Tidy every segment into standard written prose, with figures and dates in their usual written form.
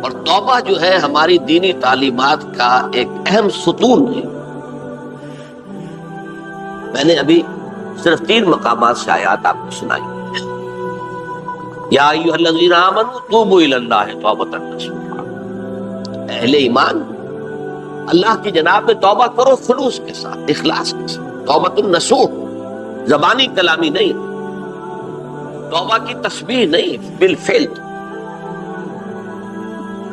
اور توبہ جو ہے ہماری دینی تعلیمات کا ایک اہم ستون ہے. میں نے ابھی صرف 3 مقامات سے آیات آپ کو سنائی. یا ایھا الذین آمنوا توبوا الی اللہ توبۃ نصوحا، اہل ایمان اللہ کی جناب میں توبہ کرو خلوص کے ساتھ، اخلاص کے ساتھ. توبۃ النصوح زبانی کلامی نہیں، توبہ کی تسبیح نہیں، بالفعل.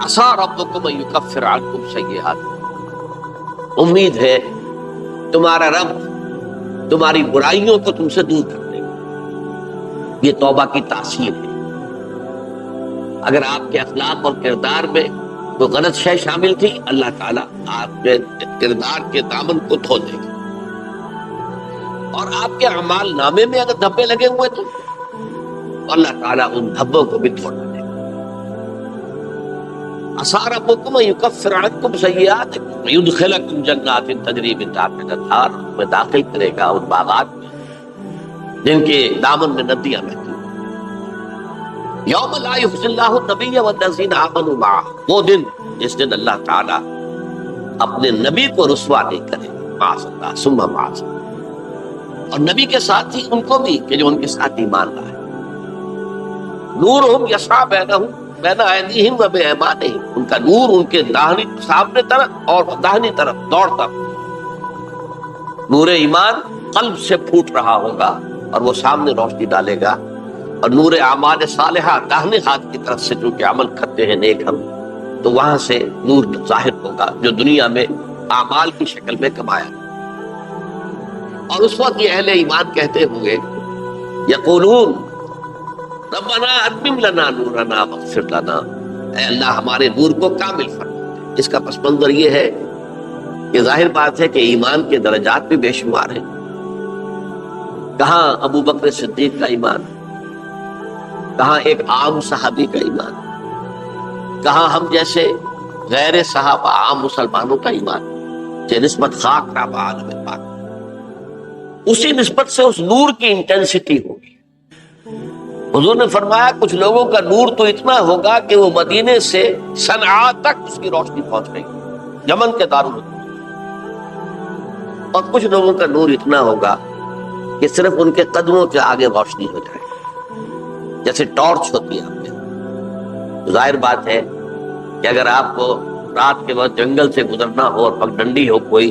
عسیٰ ربکم ان یکفر عنکم سیئاتکم، امید ہے تمہارا رب تمہاری برائیوں کو تم سے دور کر دے گا. یہ توبہ کی تاثیر ہے. اگر آپ کے اخلاق اور کردار میں کوئی غلط شے شامل تھی، اللہ تعالیٰ آپ کے کردار کے دامن کو دھو دے گا. اور آپ کے اعمال نامے میں اگر دھبے لگے ہوئے تو اللہ تعالیٰ ان دھبوں کو بھی دھو دے گا. عسیٰ ربکم ان یکفر عنکم سیئاتکم ویدخلکم جنات تجری من تحتہا الانہار، میں داخل کرے گا ان باغات میں جن کے دامن میں ندیاں بہتی. یوم لا یخزی اللہ النبی والذین آمنوا معہ، وہ دن جس دن اللہ تعالیٰ اپنے نبی کو رسوا نہیں کرے، معاذ اللہ ثم معاذ اللہ، اور نبی کے ساتھ ہی ان کو بھی کہ جو ان کے ساتھ ایمان لائے. نورہم یسعی بین ایدیہم و بایمانہم، ان کا نور ان کے داہنی سامنے طرف اور داہنی طرف دوڑتا. نور ایمان قلب سے پھوٹ رہا ہوگا اور وہ سامنے روشنی ڈالے گا، اور نور اعمال صالحہ داہنے ہاتھ کی طرف سے چونکہ عمل کرتے ہیں نیک ہم، تو وہاں سے نور ظاہر ہوگا جو دنیا میں اعمال کی شکل میں کمایا. اور اس وقت یہ اہل ایمان کہتے ہوئے یقولون ربنا اتمم لنا نورنا واغفر لنا، اے اللہ ہمارے نور کو کامل فرما دے. اس کا پس منظر یہ ہے کہ ظاہر بات ہے کہ ایمان کے درجات بھی بے شمار ہیں. کہاں ابو بکر صدیق کا ایمان، کہاں ایک عام صحابی کا ایمان، کہاں ہم جیسے غیر صحابہ عام مسلمانوں کا ایمان، کہ نسبت خاک را بعالم پاک، اسی نسبت سے اس نور کی انٹینسٹی ہوگی. حضور نے فرمایا کچھ لوگوں کا نور تو اتنا ہوگا کہ وہ مدینے سے صنعاء تک اس کی روشنی پہنچ گئی، یمن کے دارالحکومت. اور کچھ لوگوں کا نور اتنا ہوگا کہ صرف ان کے قدموں کے آگے روشنی ہو جائے، جیسے ٹارچ ہوتی ہے آپ کے. ظاہر بات ہے کہ اگر آپ کو رات کے وقت جنگل سے گزرنا ہو اور پگڈنڈی ہو کوئی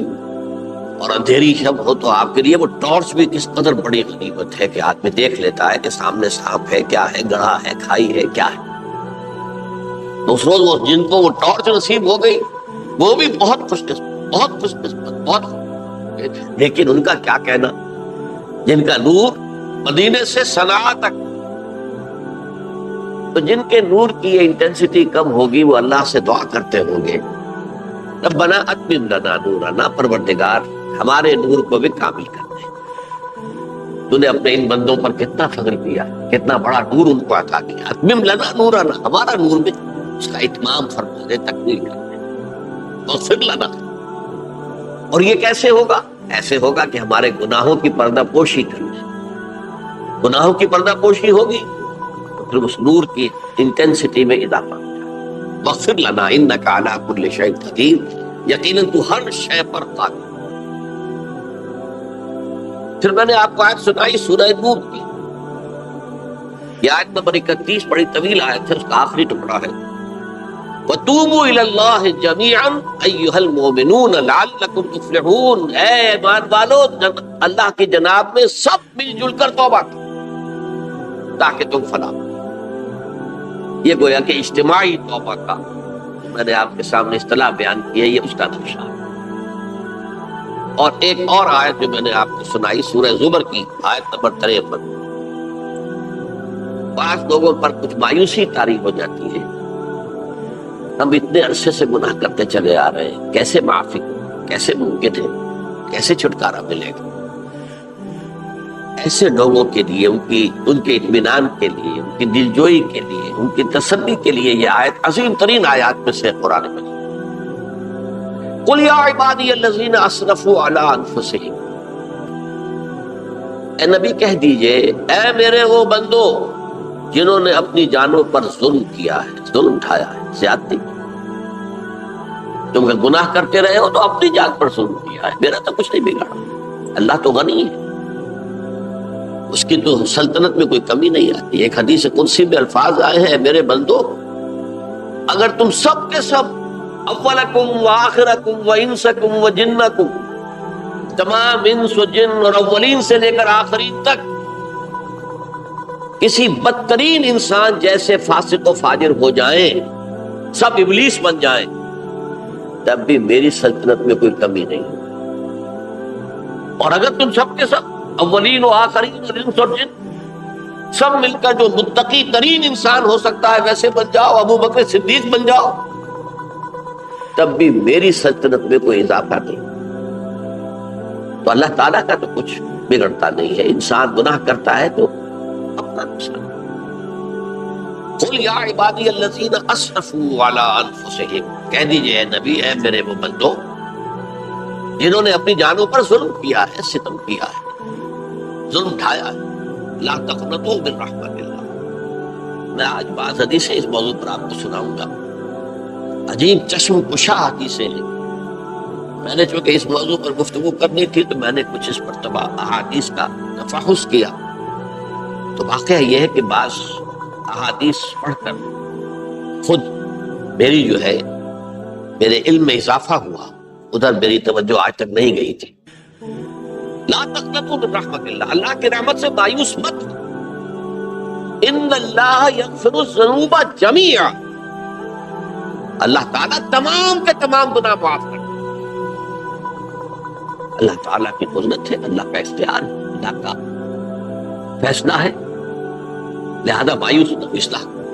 اور اندھیری شب ہو، تو آپ کے لیے وہ ٹارچ بھی کس قدر بڑی غنیمت ہے کہ آدمی دیکھ لیتا ہے کہ سامنے سانپ ہے، کیا ہے، گڑھا ہے، کھائی ہے، کیا ہے. تو اس روز وہ جن کو وہ ٹارچ نصیب ہو گئی وہ بھی بہت خوش قسمت، بہت خوش قسمت، بہت خوش. لیکن ان کا کیا کہنا جن کا نور مدینے سے صنعاء تک. تو جن کے نور کی یہ انٹینسٹی کم ہوگی وہ اللہ سے دعا کرتے ہوں گے ربنا اتمم لنا نورنا، پروردگار ہمارے نور کو بھی کامل کر دے. تو نے اپنے ان بندوں پر کتنا فضل کیا، کتنا بڑا نور ان کو عطا کیا. اتمم لنا نورنا، ہمارا نور بھی اس کا اتمام فرما دے، تکمیل کر دے. واغفر لنا، اور یہ کیسے ہوگا؟ ایسے ہوگا کہ ہمارے گناہوں کی پردہ پوشی کر دے. گناہوں کی پردہ پوشی ہوگی تو پھر اس نور کی انٹینسٹی میں اضافہ ہوگا. واغفر لنا انک علی کل شیء قدیر، یقیناً تو ہر شے پر قادر. پھر میں نے آپ کو آیت سنائی سورہ نور کی، یہ آیت نمبر 31 بڑی طویل آیت ہے، اس کا آخری ٹکڑا ہے وَتُوبُوا إِلَى اللَّهِ جَمِيعًا أَيُّهَا الْمُؤْمِنُونَ لَعَلَّكُمْ تُفْلِحُونَ. اے ایمان والو اللہ کی جناب میں سب مل جل کر توبہ کرو تاکہ تم فلاح. یہ گویا کہ اجتماعی توبہ کا میں نے آپ کے سامنے اصطلاح بیان کی ہے، یہ اس کا نقشہ ہے. اور ایک اور آیت جو میں نے آپ کو سنائی سورہ زمر کی آیت نمبر 53. بعض لوگوں پر کچھ مایوسی طاری ہو جاتی ہے، ہم اتنے عرصے سے گناہ کرتے چلے آ رہے ہیں، کیسے معافی، کیسے ممکن ہے، کیسے چھٹکارا ملے گا. ایسے لوگوں کے لیے ان کے اطمینان کے لیے، ان کی دلجوئی کے لیے، ان کی تسلی کے لیے یہ آیت عظیم ترین آیات میں سے قرآن مجید. قل یا عبادی الذین اسرفوا علی انفسہم، اے نبی کہہ دیجئے اے میرے وہ بندو جنہوں نے اپنی جانوں پر ظلم کیا ہے، ظلم اٹھایا ہے، زیادتی کی۔ تم اگر گناہ کرتے رہے ہو تو اپنی جان پر ظلم کیا ہے، میرا تو کچھ نہیں بگاڑا۔ اللہ تو غنی ہے، اس کی تو سلطنت میں کوئی کمی نہیں آتی۔ ایک حدیث قدسی میں الفاظ آئے ہیں، میرے بندو اگر تم سب کے سب، اولکم و آخرکم و انسکم و جنکم، تمام انس و جن اور اولین سے لے کر آخرین تک کسی بدترین انسان جیسے فاسق و فاجر ہو جائیں، سب ابلیس بن جائیں، تب بھی میری سلطنت میں کوئی کمی نہیں۔ اور اگر تم سب کے سب اولین و آخرین اور انس اور جن سب مل کر جو متقی ترین انسان ہو سکتا ہے ویسے بن جاؤ، ابو بکر صدیق بن جاؤ، تب بھی میری سلطنت میں کوئی اضافہ نہیں۔ تو اللہ تعالیٰ کا تو کچھ بگڑتا نہیں ہے، انسان گناہ کرتا ہے تو اپنا نقصان۔ قل یا عبادی الذین اسرفوا علی انفسہم، کہہ دیجئے اے نبی، اے میرے وہ بندو جنہوں نے اپنی جانوں پر ظلم کیا ہے، ستم کیا ہے، ظلم اٹھایا ہے، لا تقنطوا من رحمت اللہ۔ میں آج بعض حدیثیں اس موضوع پر آپ کو سناؤں گا، عجیب چشم کشا حدیثیں ہیں۔ میں نے چونکہ اس موضوع پر گفتگو کرنی تھی تو میں نے کچھ اس مرتبہ احادیث کا تفحص کیا، تو واقعہ یہ ہے کہ بعض احادیث پڑھ کر خود میری جو ہے میرے علم میں اضافہ ہوا، ادھر میری توجہ آج تک نہیں گئی تھی۔ لا تقنطوا من رحمت اللہ، اللہ کی رحمت سے مایوس مت، ان اللہ یغفر الذنوب جميعا، اللہ تعالیٰ تمام کے تمام گناہ معاف کرتا ہے۔ اللہ تعالیٰ کی قدرت ہے، اللہ کا اختیار ہے، اللہ کا فیصلہ ہے، لہذا مایوس نہ اصلاح کرو۔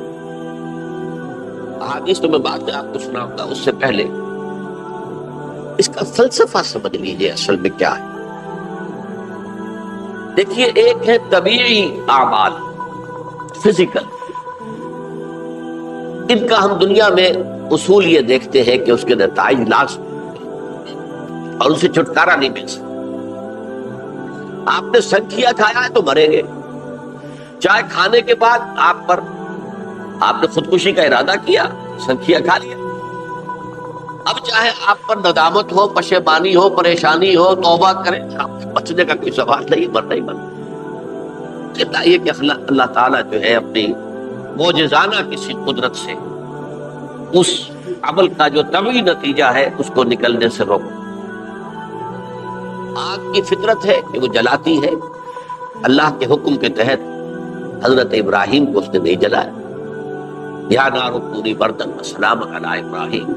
احادیث تو میں بعد میں آپ کو سناؤں گا، اس سے پہلے اس کا فلسفہ سمجھ لیجیے اصل میں کیا ہے۔ دیکھیے، ایک ہے طبیعی اعمال، فزیکل، ان کا ہم دنیا میں اصول یہ دیکھتے ہیں کہ اس کے نتائج لازم اور ان سے چھٹکارا نہیں مل سکتا۔ آپ نے سنکھیا کھایا ہے تو مریں گے، چائے کھانے کے بعد آپ نے خودکشی کا ارادہ کیا، سنکھیا کھا لیا، اب چاہے آپ پر ندامت ہو، پشیمانی ہو، پریشانی ہو، توبہ کریں، بچنے کا کوئی سوال نہیں، مرنا ہی مرنا۔ یہ کہ اللہ تعالیٰ جو ہے اپنی معجزانہ کسی قدرت سے اس عمل کا جو طبعی نتیجہ ہے اس کو نکلنے سے روک۔ آگ کی فطرت ہے کہ وہ جلاتی ہے، اللہ کے حکم کے تحت حضرت ابراہیم کو اس نے نہیں جلایا، یا نار کونی بردن وسلاما علی ابراہیم،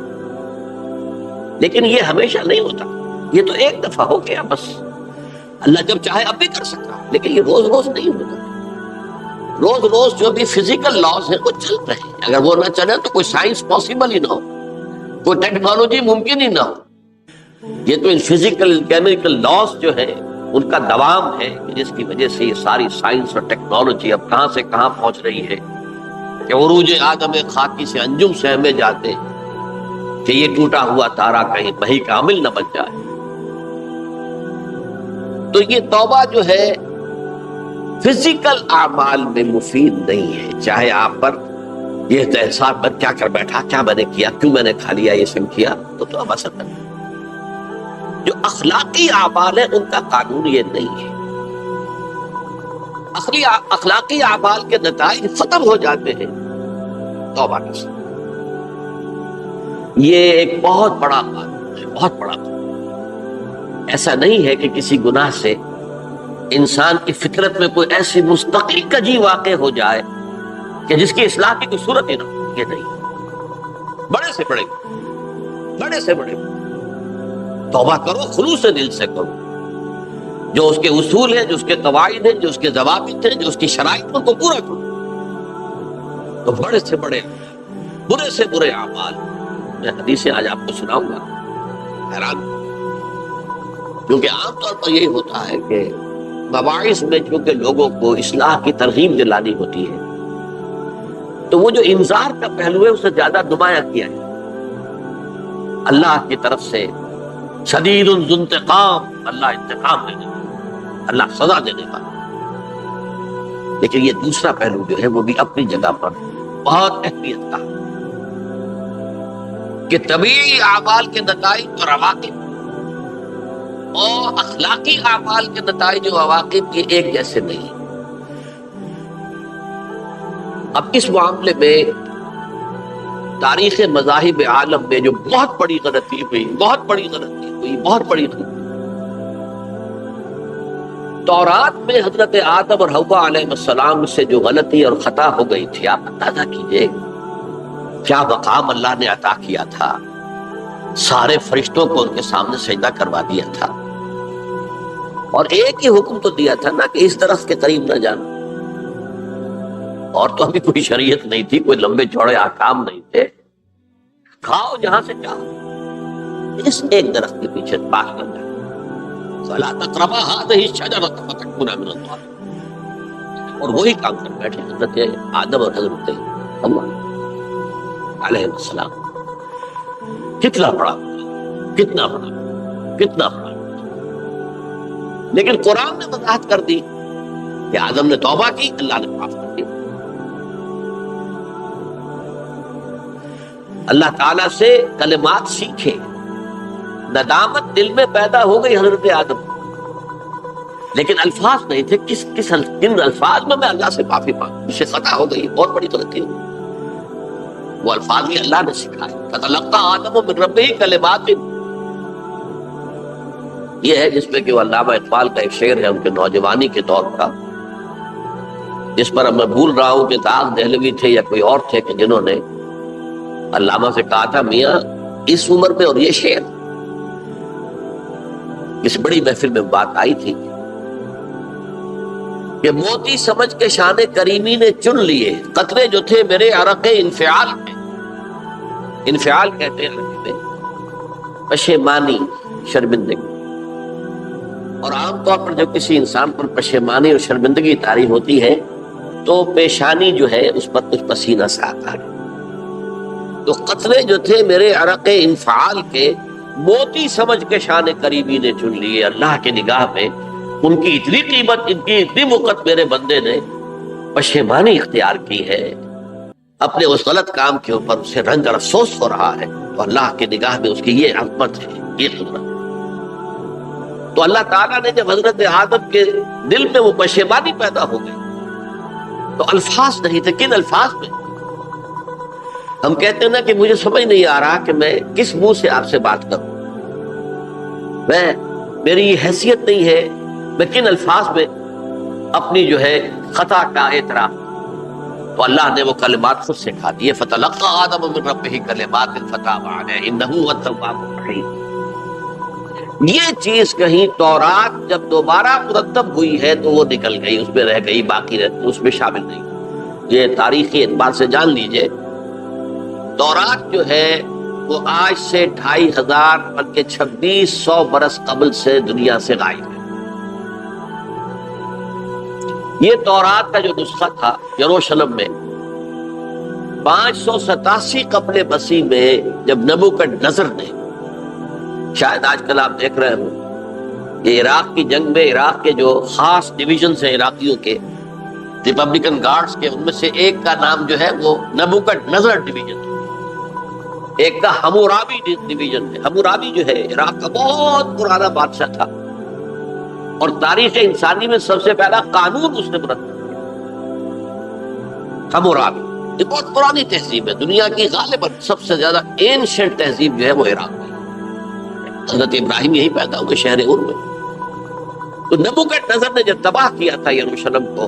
لیکن یہ ہمیشہ نہیں ہوتا، یہ تو ایک دفعہ ہو گیا بس۔ اللہ جب چاہے اب بھی کر سکتا، لیکن یہ روز روز نہیں ہوتا۔ روز روز جو بھی فزیکل لاز ہیں وہ چل رہے ہیں، اگر وہ نہ چلے تو کوئی سائنس پاسبل ہی نہ ہو، کوئی ٹیکنالوجی ممکن ہی نہ ہو۔ یہ تو ان فزیکل کیمیکل لاز جو ہے ان کا دوام ہے، جس کی وجہ سے یہ ساری سائنس اور ٹیکنالوجی اب کہاں سے کہاں پہنچ رہی ہے کہ عروج آدم خاکی سے انجم سہمے جاتے ہیں کہ یہ ٹوٹا ہوا تارا کہیں بہی کامل نہ بن جائے۔ تو یہ توبہ جو ہے فزیکل اعمال میں مفید نہیں ہے، چاہے آپ پر یہ احساس پر کیا کر بیٹھا، کیا میں نے کیا، کیوں میں نے کھا لیا یہ سب کیا، تو اب اثر کرنا۔ جو اخلاقی اعمال ہیں ان کا قانون یہ نہیں ہے، اخلاقی اعمال کے نتائج ختم ہو جاتے ہیں توبہ کے ساتھ۔ یہ ایک بہت بڑا قانون ہے، بہت بڑا قانون۔ ایسا نہیں ہے کہ کسی گناہ سے انسان کی فطرت میں کوئی ایسی مستقل کجی واقع ہو جائے کہ جس کی اصلاح کی کوئی صورت ہی نہ ہو، یہ نہیں۔ بڑے سے بڑے توبہ کرو، خلوص دل سے کرو، جو اس کے اصول ہیں، جو اس کے قواعد ہیں، جو اس کے ضوابط ہیں، جو اس کی شرائط ہیں، ان کو پورا کرو۔ تو بڑے سے بڑے، برے سے برے اعمال، میں حدیثیں آج آپ کو سناؤں گا، حیران، کیونکہ عام طور پر یہی ہوتا ہے کہ مواعظ میں چونکہ لوگوں کو اصلاح کی ترغیب دلانی ہوتی ہے تو وہ جو انذار کا پہلو ہے اسے زیادہ نمایاں کیا ہے۔ اللہ کی طرف سے شدید ذو انتقام، اللہ انتقام دینے والا، اللہ سزا دینے والا۔ لیکن یہ دوسرا پہلو جو ہے وہ بھی اپنی جگہ پر بہت اہمیت کا کہ طبیعی اعمال کے نتائج اور عواقب اور اخلاقی اعمال کے نتائج و عواقب یہ ایک جیسے نہیں. اب اس معاملے میں تاریخ مذاہب عالم میں جو بہت بڑی غلطی ہوئی، تورات میں حضرت آدم اور حوا علیہ السلام سے جو غلطی اور خطا ہو گئی تھی، آپ اندازہ کیجئے کیا مقام اللہ نے عطا کیا تھا. سارے فرشتوں کو ان کے سامنے سجدہ کروا دیا تھا، اور ایک ہی حکم تو دیا تھا نا کہ اس درخت کے قریب نہ جانا. اور تو ابھی کوئی شریعت نہیں تھی، کوئی لمبے چوڑے احکام نہیں تھے، کھاؤ جہاں سے چاہو، اس ایک درخت کے پیچھے پاس نہ جانا. فَلَا تَقْرَبَا هَٰذِهِ الشَّجَرَةَ فَتَكُونَا مِنَ الظَّالِمِينَ. اور وہی کام کر بیٹھے حضرت آدم اور حضرت حوا علیہ السلام. کتنا بڑا، لیکن قرآن نے وضاحت کر دی کہ آدم نے توبہ کی، اللہ نے معاف کر دیا. اللہ تعالیٰ سے کلمات سیکھے، ندامت دل میں پیدا ہو گئی حضرت آدم، لیکن الفاظ نہیں تھے. کن الفاظ میں اللہ سے معافی مانگوں، مجھ سے خطا ہو گئی، بہت بڑی غلطی ہو. وہ الفاظ بھی اللہ نے سکھائے. فتلقى آدم من ربه کلمات، یہ ہے جس میں کہ وہ علامہ اقبال کا ایک شعر ہے ان کے نوجوانی کے دور کا، جس پر اب میں بھول رہا ہوں کہ طاق دہلوی تھے یا کوئی اور تھے کہ جنہوں نے علامہ سے کہا تھا میاں اس عمر میں اور یہ شعر. اس بڑی محفل میں بات آئی تھی کہ موتی سمجھ کے شان کریمی نے چن لیے قطرے جو تھے میرے عرق انفعال میں. انفعال کہتے ہیں عربی میں پشیمانی، شرمندگی. اور عام طور پر جب کسی انسان پر پشیمانی اور شرمندگی طاری ہوتی ہے تو پیشانی جو ہے اس پر کچھ پسینہ سا آتا ہے. تو قطرے جو تھے میرے عرق انفعال کے موتی سمجھ کے شان کریمی نے چن لیے. اللہ کی نگاہ میں ان کی اتنی قیمت، ان کی اتنی وقت میرے بندے نے پشیمانی اختیار کی ہے، اپنے اس غلط کام کے اوپر اسے رنج اور افسوس ہو رہا ہے. تو اللہ کی نگاہ میں اس کی یہ عظمت ہے، یہ قدرت. تو اللہ تعالیٰ نے جب حضرت آدم کے دل میں وہ پشیمانی پیدا ہو گئی تو الفاظ نہیں تھے. کن الفاظ میں؟ ہم کہتے ہیں نا کہ مجھے سمجھ نہیں آ رہا کہ میں کس منہ سے آپ سے بات کروں، میری یہ حیثیت نہیں ہے، میں کن الفاظ میں اپنی جو ہے خطا کا اعتراف. تو اللہ نے وہ کلمات خود سکھا دیے. فَتَلَقَّى آدَمُ مِن رَبِّهِ كَلِمَاتٍ فَتَابَ عَلَيْهِ إِنَّهُ هُوَ التَّوَّابُ الرَّحِيمُ. یہ چیز کہیں تورات جب دوبارہ مرتب ہوئی ہے تو وہ نکل گئی، اس میں رہ گئی، باقی اس میں شامل نہیں. یہ تاریخی اعتبار سے جان لیجئے، تورات جو ہے وہ آج سے 2500 بلکہ 2600 برس قبل سے دنیا سے غائب ہے. یہ تورات کا جو نسخہ تھا یروشلم میں 587 قبل مسیح میں جب نبوکدنضر نے، شاید آج کل آپ دیکھ رہے ہوں یہ عراق کی جنگ میں عراق کے جو خاص ڈویژنز ہیں عراقیوں کے ریپبلکن گارڈز کے، ان میں سے ایک کا نام جو ہے وہ نبوکدنضر ڈویژن، ایک کا حمورابی ڈویژن ہے. حمورابی جو ہے عراق کا بہت پرانا بادشاہ تھا اور تاریخ انسانی میں سب سے پہلا قانون اس نے مرتب کیا. حمورابی یہ بہت پرانی تہذیب ہے، دنیا کی غالباً سب سے زیادہ اینشنٹ تہذیب جو ہے وہ عراق میں. حضرت ابراہیم یہی پیدا ہوئے شہر ار میں. تو نبوکدنضر نے جب تباہ کیا تھا یروشلم کو،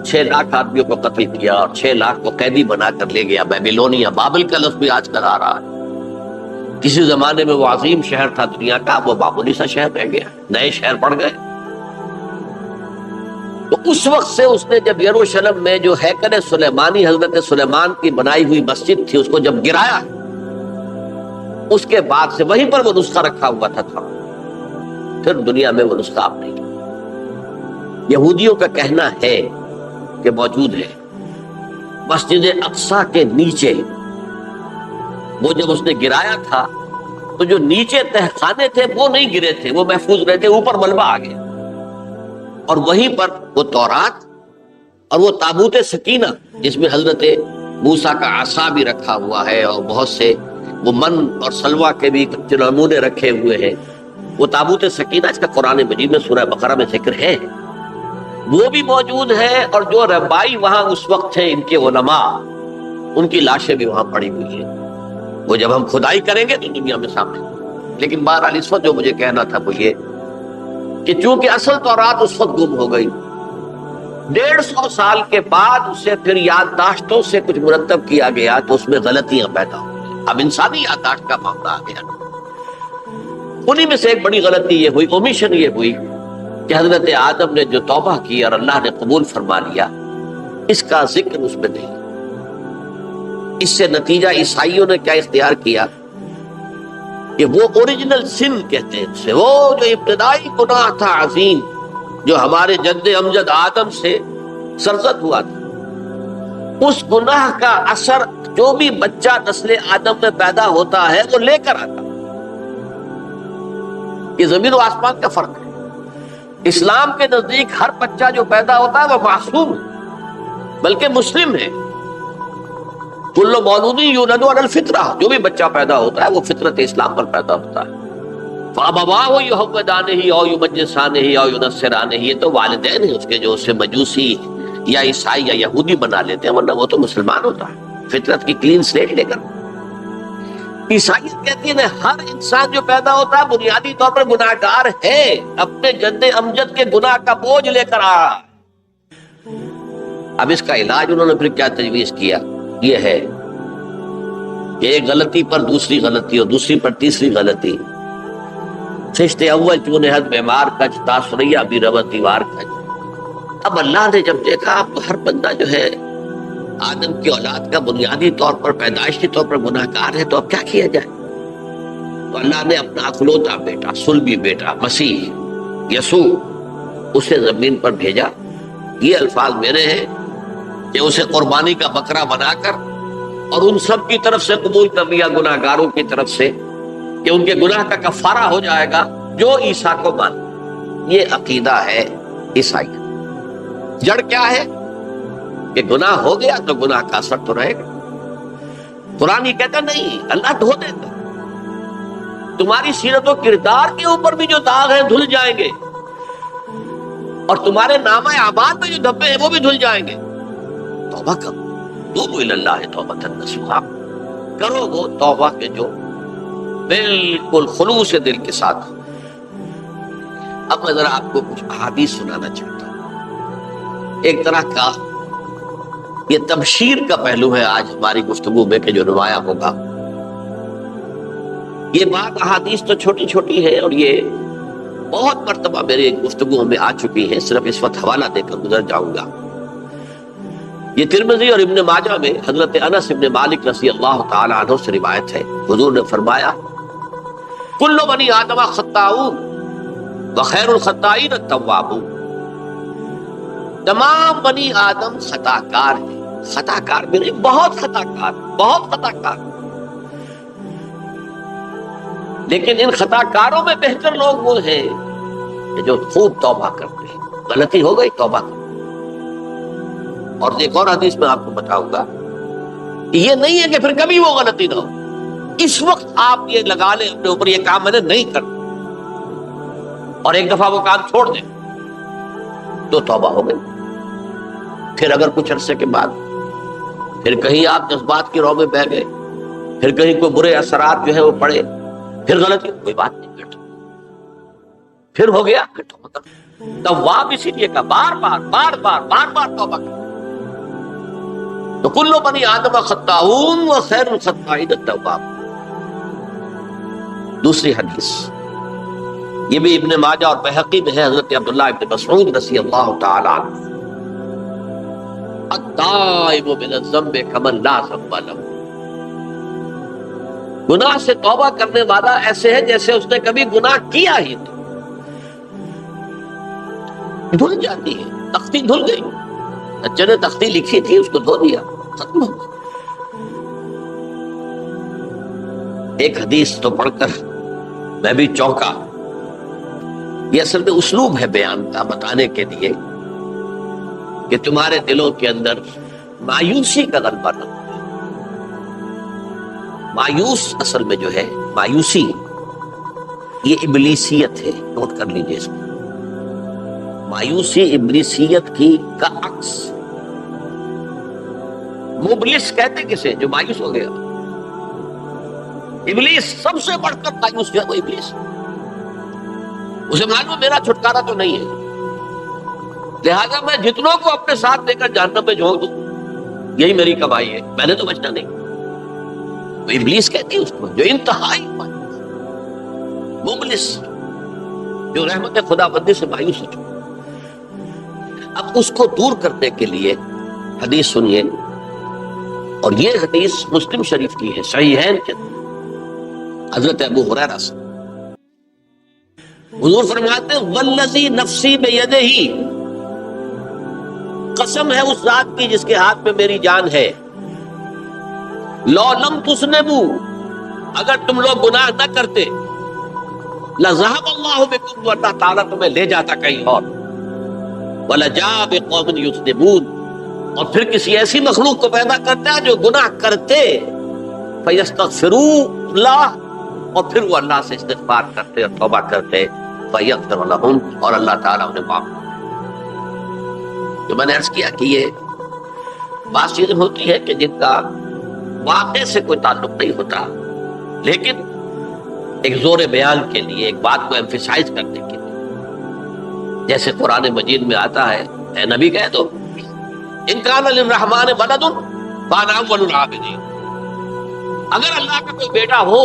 6 لاکھ آدمیوں کو قتل کیا اور 6 لاکھ کو قیدی بنا کر لے گیا بیبیلونیا. بابل کا لفظ بھی آج کل آ رہا ہے. کسی زمانے میں وہ عظیم شہر تھا دنیا کا، وہ معمولی سا شہر رہ گیا، نئے شہر پڑ گئے. تو اس وقت سے اس نے جب یروشلم میں جو ہیکل سلیمانی حضرت سلیمان کی بنائی ہوئی مسجد تھی اس کو جب گرایا، اس کے بعد سے وہیں پر وہ نسخہ رکھا ہوا تھا. پھر دنیا میں وہ نسخہ آپ نہیں. یہودیوں کا کہنا ہے کہ موجود ہے مسجد اقصی کے نیچے. وہ جب اس نے گرایا تھا تو جو نیچے تہخانے تھے وہ نہیں گرے تھے، وہ محفوظ رہے تھے، اوپر ملبہ آ گیا. اور وہیں پر وہ تورات اور وہ تابوت سکینہ جس میں حضرت موسیٰ کا عصا بھی رکھا ہوا ہے اور بہت سے وہ من اور سلوہ کے بھی نمونے رکھے ہوئے ہیں، وہ تابوت سکینہ اس کا قرآن مجید میں سورہ بقرہ میں ذکر ہے، وہ بھی موجود ہے، اور جو ربائی وہاں اس وقت تھے ان کے علماء، ان کی لاشیں بھی وہاں پڑی ہوئی ہیں، وہ جب ہم کھدائی کریں گے تو دنیا میں سامنے۔ لیکن بہرحال اس وقت جو مجھے کہنا تھا وہ یہ کہ چونکہ اصل تورات اس وقت گم ہو گئی، 150 سال کے بعد اسے پھر یادداشتوں سے کچھ مرتب کیا گیا تو اس میں غلطیاں پیدا ہو گئی۔ اب انسانی یادداشت کا معاملہ آ گیا، انہی میں سے ایک بڑی غلطی یہ ہوئی، اومیشن یہ ہوئی کہ حضرت آدم نے جو توبہ کی اور اللہ نے قبول فرما لیا، اس کا ذکر اس میں نہیں۔ اس سے نتیجہ عیسائیوں نے کیا اختیار کیا کہ وہ اوریجنل سن کہتے ہیں اسے، وہ جو ابتدائی گناہ تھا عظیم جو ہمارے جد امجد آدم سے سرزد ہوا تھا، اس گناہ کا اثر جو بھی بچہ نسل آدم میں پیدا ہوتا ہے وہ لے کر آتا۔ یہ زمین و آسمان کا فرق ہے۔ اسلام کے نزدیک ہر بچہ جو پیدا ہوتا ہے وہ معصوم ہے، بلکہ مسلم ہے۔ کل مولود یولد علی الفطرہ، جو بھی بچہ پیدا ہوتا ہے وہ فطرت اسلام پر پیدا ہوتا ہے۔ فَأَبَوَاهُ يُهَوِّدَانِهِ أَوْ يُمَجِّسَانِهِ أَوْ يُنَصِّرَانِهِ، یہ تو والدین ہیں اس کے جو اسے مجوسی یا عیسائی یا یہودی بنا لیتے ہیں، ورنہ وہ تو مسلمان ہوتا ہے فطرت کی کلین سلیٹ لے کر۔ عیسائیت کہتی ہے ہر انسان جو پیدا ہوتا ہے بنیادی طور پر گناہگار ہے، اپنے جد امجد کے گناہ کا بوجھ لے کر آ رہا ہے۔ اب اس کا علاج انہوں نے پھر کیا تجویز کیا، یہ ہے کہ ایک غلطی پر دوسری غلطی اور دوسری پر تیسری غلطی، خشت اول چون حد بیمار کج تاثریہ بھی ربط دیوار کج۔ اب اللہ نے جب دیکھا اب تو ہر بندہ جو ہے آدم کی اولاد کا بنیادی طور پر پیدائشی طور پر گناہ گار ہے، تو اب کیا کیا جائے؟ تو اللہ نے اپنا اکلوتا بیٹا، صلبی بیٹا مسیح یسوع اسے زمین پر بھیجا۔ یہ الفاظ میرے ہیں کہ اسے قربانی کا بکرا بنا کر اور ان سب کی طرف سے قبول کر لیا، گناہ گاروں کی طرف سے، کہ ان کے گناہ کا کفارہ ہو جائے گا جو عیسیٰ کو مان۔ یہ عقیدہ ہے عیسائی۔ جڑ کیا ہے کہ گناہ ہو گیا تو گناہ کا اثر تو رہے گا۔ قرآن یہ کہتا نہیں، اللہ دھو دیتا، تمہاری سیرت و کردار کے اوپر بھی جو داغ ہیں دھل جائیں گے، اور تمہارے نامہ اعمال میں جو دھبے ہیں وہ بھی دھل جائیں گے۔ توبہ کرو، توبوا الی اللہ توبۃ نصوحا، کرو وہ توبہ کے جو بالکل خلوص دل کے ساتھ۔ اب میں ذرا آپ کو کچھ احادیث سنانا چاہتا ہوں، ایک طرح کا یہ تبشیر کا پہلو ہے آج ہماری گفتگو میں کہ جو نمایاں ہوگا۔ یہ بات احادیث تو چھوٹی چھوٹی ہے اور یہ بہت مرتبہ میرے گفتگو میں آ چکی ہے، صرف اس وقت حوالہ دے کر گزر جاؤں گا۔ یہ ترمذی اور ابن ماجہ میں حضرت انس ابن مالک رضی اللہ تعالی عنہ سے روایت ہے، حضور نے فرمایا کل بنی آدم خطاؤون وخیر الخطائین التوابون، تمام بنی آدم خطا کار ہیں، خطا کار بھی نہیں، بہت خطا کار، بہت خطا کار، لیکن ان خطا کاروں میں بہتر لوگ وہ ہیں کہ جو خوب توبہ کرتے ہیں۔ غلطی ہو گئی توبہ کرتے۔ اور ایک اور حدیث میں آپ کو بتاؤں گا کہ یہ نہیں ہے کہ پھر کبھی وہ غلطی نہ ہو، اس وقت آپ یہ لگا لیں اپنے اوپر یہ کام میں نے نہیں کرنا، اور ایک دفعہ وہ کام چھوڑ دیں تو توبہ ہو گئی۔ پھر اگر کچھ عرصے کے بعد پھر کہیں آپ جذبات کی رو میں بہ گئے، پھر کہیں کوئی برے اثرات جو ہے وہ پڑے، پھر غلطی، کوئی بات نہیں، پھر ہو گیا، پھر توبہ کرو۔ تواب اسی لیے کہا بار بار بار بار بار بار توبہ کرو۔ تو کل بنی آدم خطاؤون وخیر الخطائین التواب۔ دوسری حدیث یہ بھی ابن ماجہ اور بہقی میں ہے، حضرت عبداللہ ابن مسعود رضی اللہ تعالی عنہ، التائب من الذنب کمن لا ذنب له، گناہ سے توبہ کرنے والا ایسے ہے جیسے اس نے کبھی گناہ کیا ہی نہیں۔ دھل جاتی ہے، تختی دھل گئی، بچے نے تختی لکھی تھی اس کو دھو دیا، ختم ہو گیا۔ ایک حدیث تو پڑھ کر میں بھی چونکا، یہ اصل میں اسلوب ہے بیان کا بتانے کے لیے کہ تمہارے دلوں کے اندر مایوسی کا غلبہ نہ ہو۔ مایوس اصل میں جو ہے مایوسی یہ ابلیسیت ہے، نوٹ کر لیجئے اس کو۔ مایوسی ابلیسیت کی کا عکس۔ مبلس کہتے کسے؟ جو مایوس ہو گیا۔ ابلیس سب سے بڑھ کر مایوس جو ہے وہ ابلیس، اسے معلوم میرا چھٹکارا تو نہیں ہے، لہذا میں جتنوں کو اپنے ساتھ لے کر جہنم میں جھونک دوں یہی میری کمائی ہے، میں نے تو بچنا نہیں۔ تو ابلیس کہتی ہے اس کو جو انتہائی مبلس، جو رحمت خدا بندی سے مایوس ہو چکا۔ اب اس کو دور کرنے کے لیے حدیث سنیے، اور یہ حدیث مسلم شریف کی ہے، صحیحین کے حضرت ابو ہریرہ سے حضور فرماتے ہیں والذی نفسی بیدہ، قسم ہے اس ذات کی جس کے ہاتھ میں میری جان ہے، لو لم تذنبوا، اگر تم لوگ گناہ نہ کرتے، لذهب اللہ بکم، تو اللہ تعالیٰ تمہیں لے جاتا کہیں اور، ولجاء بقوم یذنبون، اور پھر کسی ایسی مخلوق کو پیدا کرتا ہے جو گناہ کرتے، فیستغفروا اللہ، اور پھر وہ اللہ سے استغفار کرتے اور توبہ کرتے، فیغفر لہم، اور اللہ تعالیٰ انہیں معاف کرتے۔ جو میں نے عرض کیا کہ یہ بات چیزیں ہوتی ہے کہ جن کا واقع سے کوئی تعلق نہیں ہوتا، لیکن ایک زور بیان کے لیے، ایک بات کو ایمفیسائز کرنے کے لیے، جیسے قرآن مجید میں آتا ہے، اے نبی کہہ دو ان کان للرحمن ولد فانا اول العابدین، اگر اللہ کا کوئی بیٹا ہو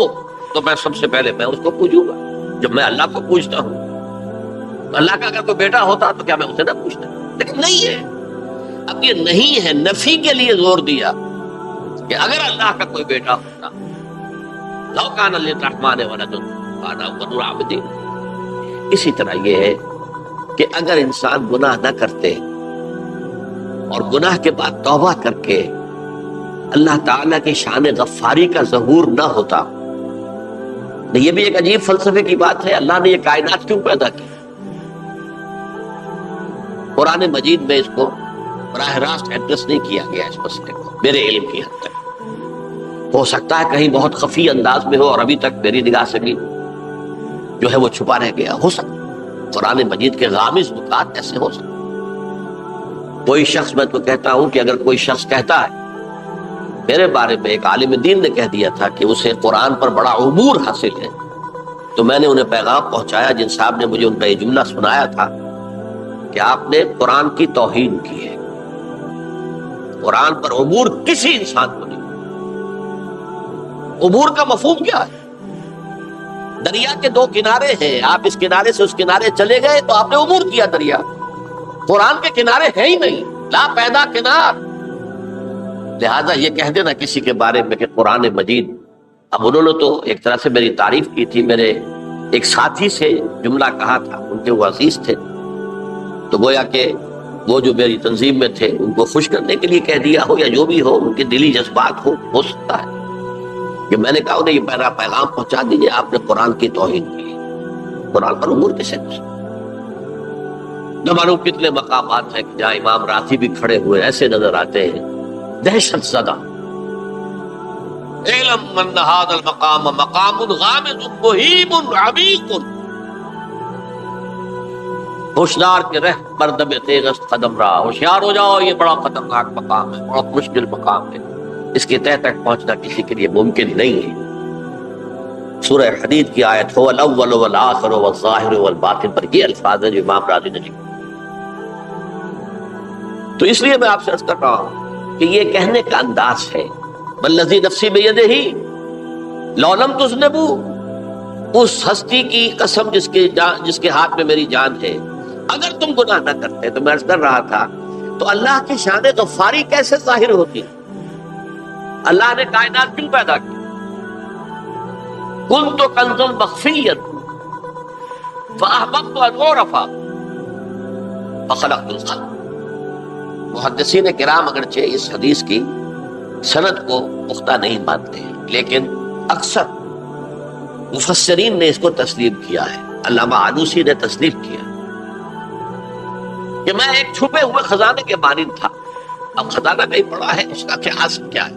تو میں سب سے پہلے میں اس کو پوجوں گا۔ جب میں اللہ کو پوجتا ہوں، اللہ کا اگر کوئی بیٹا ہوتا تو کیا میں اسے نہ پوچھتا؟ لیکن نہیں ہے۔ اب یہ نہیں ہے نفی کے لیے زور دیا کہ اگر اللہ کا کوئی بیٹا ہوتا، لو کان للرحمن ولد فانا اول العابدین۔ اسی طرح یہ ہے کہ اگر انسان گناہ نہ کرتے اور گناہ کے بعد توبہ کر کے اللہ تعالیٰ کی شان غفاری کا ظہور نہ ہوتا، یہ بھی ایک عجیب فلسفے کی بات ہے، اللہ نے یہ کائنات کیوں پیدا کی؟ قرآن مجید میں اس کو براہ راست ایڈریس نہیں کیا گیا اس مسئلے کو، میرے علم کی حد تک۔ ہو سکتا ہے کہیں بہت خفی انداز میں ہو اور ابھی تک میری نگاہ سے بھی جو ہے وہ چھپا رہ گیا، ہو سکتا ہے قرآن مجید کے غامض نکات ایسے ہو سکتے۔ کوئی شخص، میں تو کہتا ہوں کہ اگر کوئی شخص کہتا ہے، میرے بارے میں ایک عالم دین نے کہہ دیا تھا کہ اسے قرآن پر بڑا عبور حاصل ہے، تو میں نے انہیں پیغام پہنچایا، جن صاحب نے مجھے ان کا یہ جملہ سنایا تھا کہ آپ نے قرآن کی توہین کی ہے، قرآن پر عبور کسی انسان کو نہیں۔ عبور کا مفہوم کیا ہے؟ دریا کے دو کنارے ہیں، آپ اس کنارے سے اس کنارے چلے گئے تو آپ نے عبور کیا دریا۔ قرآن کے کنارے ہیں ہی نہیں، لا پیدا کنار۔ لہذا یہ کہہ دینا کسی کے بارے میں کہ قرآن مجید، اب انہوں نے تو ایک طرح سے میری تعریف کی تھی، میرے ایک ساتھی سے جملہ کہا تھا، ان کے وہ عزیز تھے، تو گویا کہ وہ جو میری تنظیم میں تھے ان کو خوش کرنے کے لیے کہہ دیا ہو، یا جو بھی ہو، ان کے دلی جذبات ہو سکتا ہے کہ میں نے کہا انہیں یہ میرا پیغام پہنچا دیجیے، آپ نے قرآن کی توہین کی، قرآن پر عبور کیسے کر سکتے؟ نہ معلوم کتنے مقامات ہیں کہ جہاں امام راضی بھی کھڑے ہوئے ایسے نظر آتے ہیں دہشت زدہ، علم من هذا المقام مقام غامض مہیب عمیق، ہوشیار کے رہ مردم تیغست قدم رہا، ہوشیار ہو جاؤ، یہ بڑا خطرناک مقام ہے، بہت مشکل مقام ہے، اس کے تہ تک پہنچنا کسی کے لیے ممکن نہیں ہے۔ سورہ حدید کی آیت هو الاول والآخر والظاہر والباطن پر یہ الفاظ ہیں جو امام راضی نے لکھے۔ تو اس لیے میں آپ سے عرض کر رہا ہوں کہ یہ کہنے کا انداز ہے، والذی نفسی بیدہ لو لم تذنبوا، اس ہستی کی قسم جس کے ہاتھ میں میری جان ہے، اگر تم گناہ نہ کرتے، تو میں عرض کر رہا تھا تو اللہ کی شان غفاری کیسے ظاہر ہوتی؟ اللہ نے کائنات کیوں پیدا کی؟ کنت کنزا مخفیا فاحببت ان اعرف فخلقت الخلق۔ محدثین کرام اگرچہ اس حدیث کی سند کو پختہ نہیں مانتے ہیں، لیکن اکثر مفسرین نے اس کو تسلیم کیا ہے، علامہ آلوسی نے تسلیم کیا، کہ میں ایک چھپے ہوئے خزانے کے مانند تھا. اب خزانہ کہیں پڑا ہے، اس کا کیا حاصل کیا ہے؟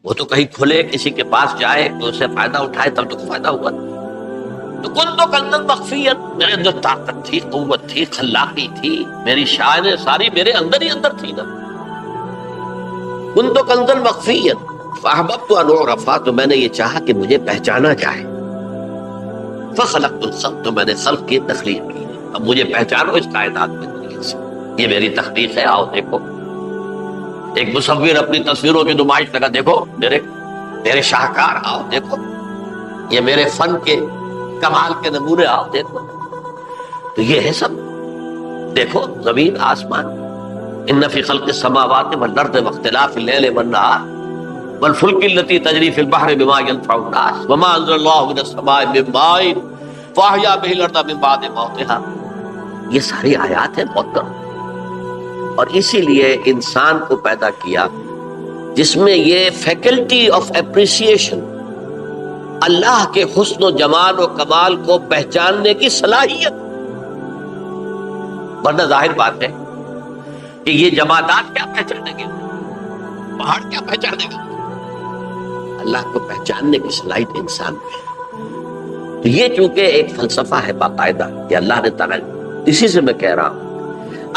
وہ تو کہیں کھلے، کسی کے پاس جائے تو اسے فائدہ اٹھائے، تب تو فائدہ ہوا. تو کن تو کنزن مخفیت، میرے اندر طاقت تھی، قوت تھی، خلاقی تھی، میری شان ساری میرے اندر ہی اندر تھی نا. کن تو کنزن مخفیت فاحببت ان اعرف، تو میں نے یہ چاہا کہ مجھے پہچانا جائے. فخلقت الخلق، تو میں نے خلق کی تخلیق کی. اب مجھے پہچانو اس کائنات میں دنیا سے، یہ میری تخلیق ہے. آؤ دیکھو، ایک مصور اپنی تصویروں کی نمائش لگا، دیکھو میرے شاہکار، آؤ دیکھو یہ میرے فن کے کمال کے نمونے، آؤ دیکھو. تو یہ ہے سب. دیکھو زمین آسمان، ان فی خلق السماوات والارض واختلاف اللیل والنہار والفلک التي تجری فی البحر بما ينفع الناس وما انزل اللہ من السماء من ماء فاحیا به الارض من بعد موتها. یہ ساری آیات ہیں محترم. اور اسی لیے انسان کو پیدا کیا جس میں یہ فیکلٹی آف اپریسیشن، اللہ کے حسن و جمال و کمال کو پہچاننے کی صلاحیت. ورنہ ظاہر بات ہے کہ یہ جمادات کیا پہچانیں گے، پہاڑ کیا پہچانے گا؟ اللہ کو پہچاننے کی صلاحیت انسان میں ہے. تو یہ چونکہ ایک فلسفہ ہے باقاعدہ کہ اللہ نے تعالیٰ، اسی سے میں کہہ رہا ہوں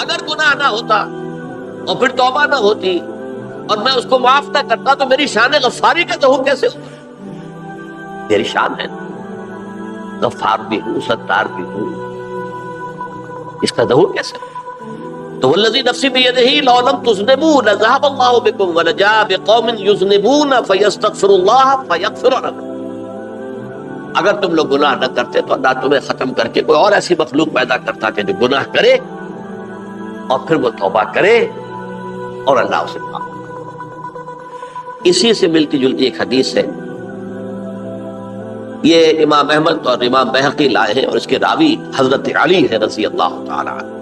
اگر گناہ نہ ہوتا اور پھر توبہ نہ ہوتی اور میں اس کو معاف نہ کرتا تو میری شان غفاری کا ظہور کیسے ہوتا؟ میری شان ہے، غفار بھی ہوں، ستار بھی ہوں، اس کا ظہور کیسے ہوتا؟ تو والذی نفسی بیدہ لو لم تذنبوا لذهب اللہ بکم ولجاء بقوم یذنبون فیستغفر اللہ فیغفر لهم. اگر تم لوگ گناہ نہ کرتے تو اللہ تمہیں ختم کر کے کوئی اور ایسی مخلوق پیدا کرتا کہ جو گناہ کرے اور پھر وہ توبہ کرے اور اللہ اسے معاف کرے. اسی سے ملتی جلتی ایک حدیث ہے، یہ امام احمد اور امام بہقی لائے ہیں، اور اس کے راوی حضرت علی ہے رضی اللہ تعالی عنہ.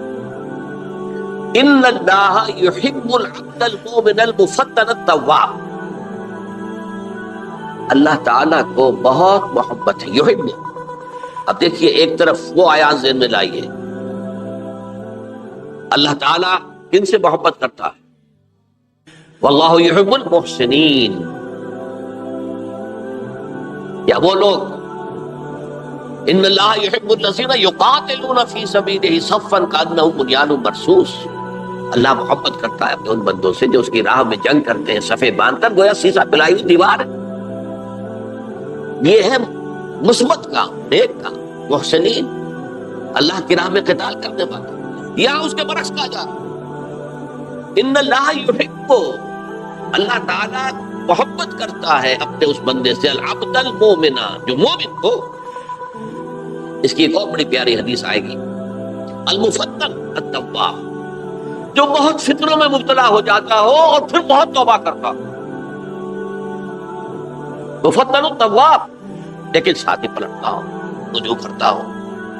ان اللہ یحب العبد المؤمن المفتن التواب، اللہ تعالیٰ کو بہت محبت ہے، یحب. اب دیکھیے ایک طرف وہ آیات ذہن میں لائیے، اللہ تعالیٰ کن سے محبت کرتا ہے؟ واللہ یحب المحسنین. یا وہ لوگ ان اللہ یحب الذین یقاتلون فی سبیلہ صفا کانہم بنیان مرصوص. اللہ محبت کرتا ہے اپنے ان بندوں سے جو اس کی راہ میں جنگ کرتے ہیں صفے باندھ کر، گویا سیسا پلائی ہوئی دیوار ہے. یہ ہے مثبت کام، نیک کام، محسنین، اللہ کی راہ میں قتال کرنے والے. یا اس کے برعکس کہا جا ان اللہ یحب، اللہ تعالیٰ محبت کرتا ہے اپنے اس بندے سے، العبد المؤمن، جو مومن ہو. اس کی ایک اور بڑی پیاری حدیث آئے گی، المفتن التواب، جو بہت فطروں میں مبتلا ہو جاتا ہو اور پھر بہت توبہ کرتا ہو. مفتن التواب، لیکن ساتھ ہی پلٹتا ہو، رجوع کرتا ہو،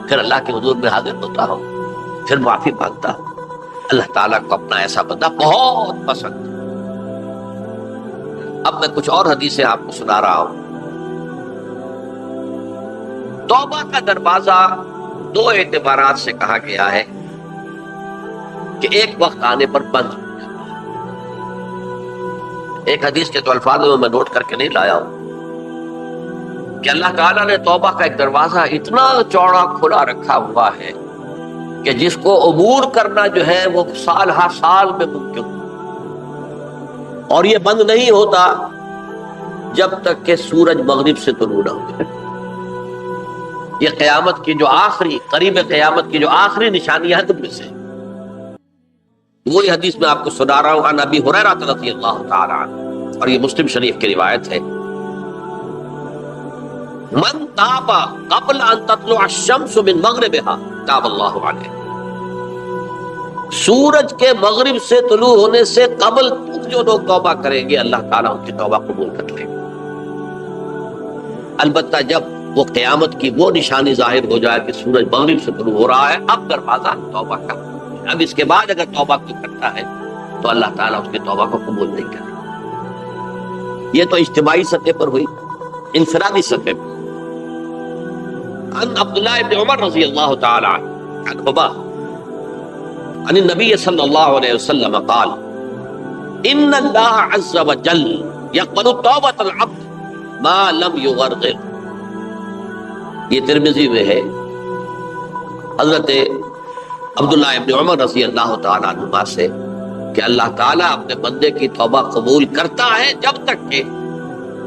پھر اللہ کے حضور میں حاضر ہوتا ہو، پھر معافی مانگتا ہو. اللہ تعالیٰ کو اپنا ایسا بندہ بہت پسند ہے. اب میں کچھ اور حدیثیں آپ کو سنا رہا ہوں. توبہ کا دروازہ دو اعتبارات سے کہا گیا ہے کہ ایک وقت آنے پر بند ہو جاتا ہے. ایک حدیث کے تو الفاظ میں نوٹ کر کے نہیں لایا ہوں کہ اللہ تعالیٰ نے توبہ کا ایک دروازہ اتنا چوڑا کھلا رکھا ہوا ہے کہ جس کو عبور کرنا جو ہے وہ سال ہر سال میں ممکن، اور یہ بند نہیں ہوتا جب تک کہ سورج مغرب سے طلوع نہ ہو جائے. یہ قیامت کی جو آخری، قریب قیامت کی جو آخری نشانیاں ہیں تم میں سے. وہی حدیث میں آپ کو سنا رہا ہوں عن ابی ہریرہ رضی اللہ تعالی عنہ، اور یہ مسلم شریف کی روایت ہے. من تاب قبل ان تطلع الشمس من مغربها تاب اللہ علیہ. سورج کے مغرب سے طلوع ہونے سے قبل جو لوگ توبہ کریں گے اللہ تعالیٰ ان کی توبہ قبول کر لے گا. البتہ جب وہ قیامت کی وہ نشانی ظاہر ہو جائے کہ سورج مغرب سے طلوع ہو رہا ہے، اب دروازہ توبہ کا. اب اس کے بعد اگر توبہ کوئی کرتا ہے تو اللہ تعالیٰ اس کی توبہ کو قبول نہیں کرے. یہ تو اجتماعی سطح پر ہوئی. انفرادی سطح پر عن عبداللہ ابن عمر رضی اللہ تعالی عنہما عن النبی صلی اللہ علیہ وسلم قال ان اللہ عز وجل یقبل توبۃ العبد ما لم یغرغر. یہ ترمذی میں ہے حضرت عبداللہ ابن عمر رضی اللہ تعالیٰ عنہما سے کہ اللہ تعالیٰ اپنے بندے کی توبہ قبول کرتا ہے جب تک کہ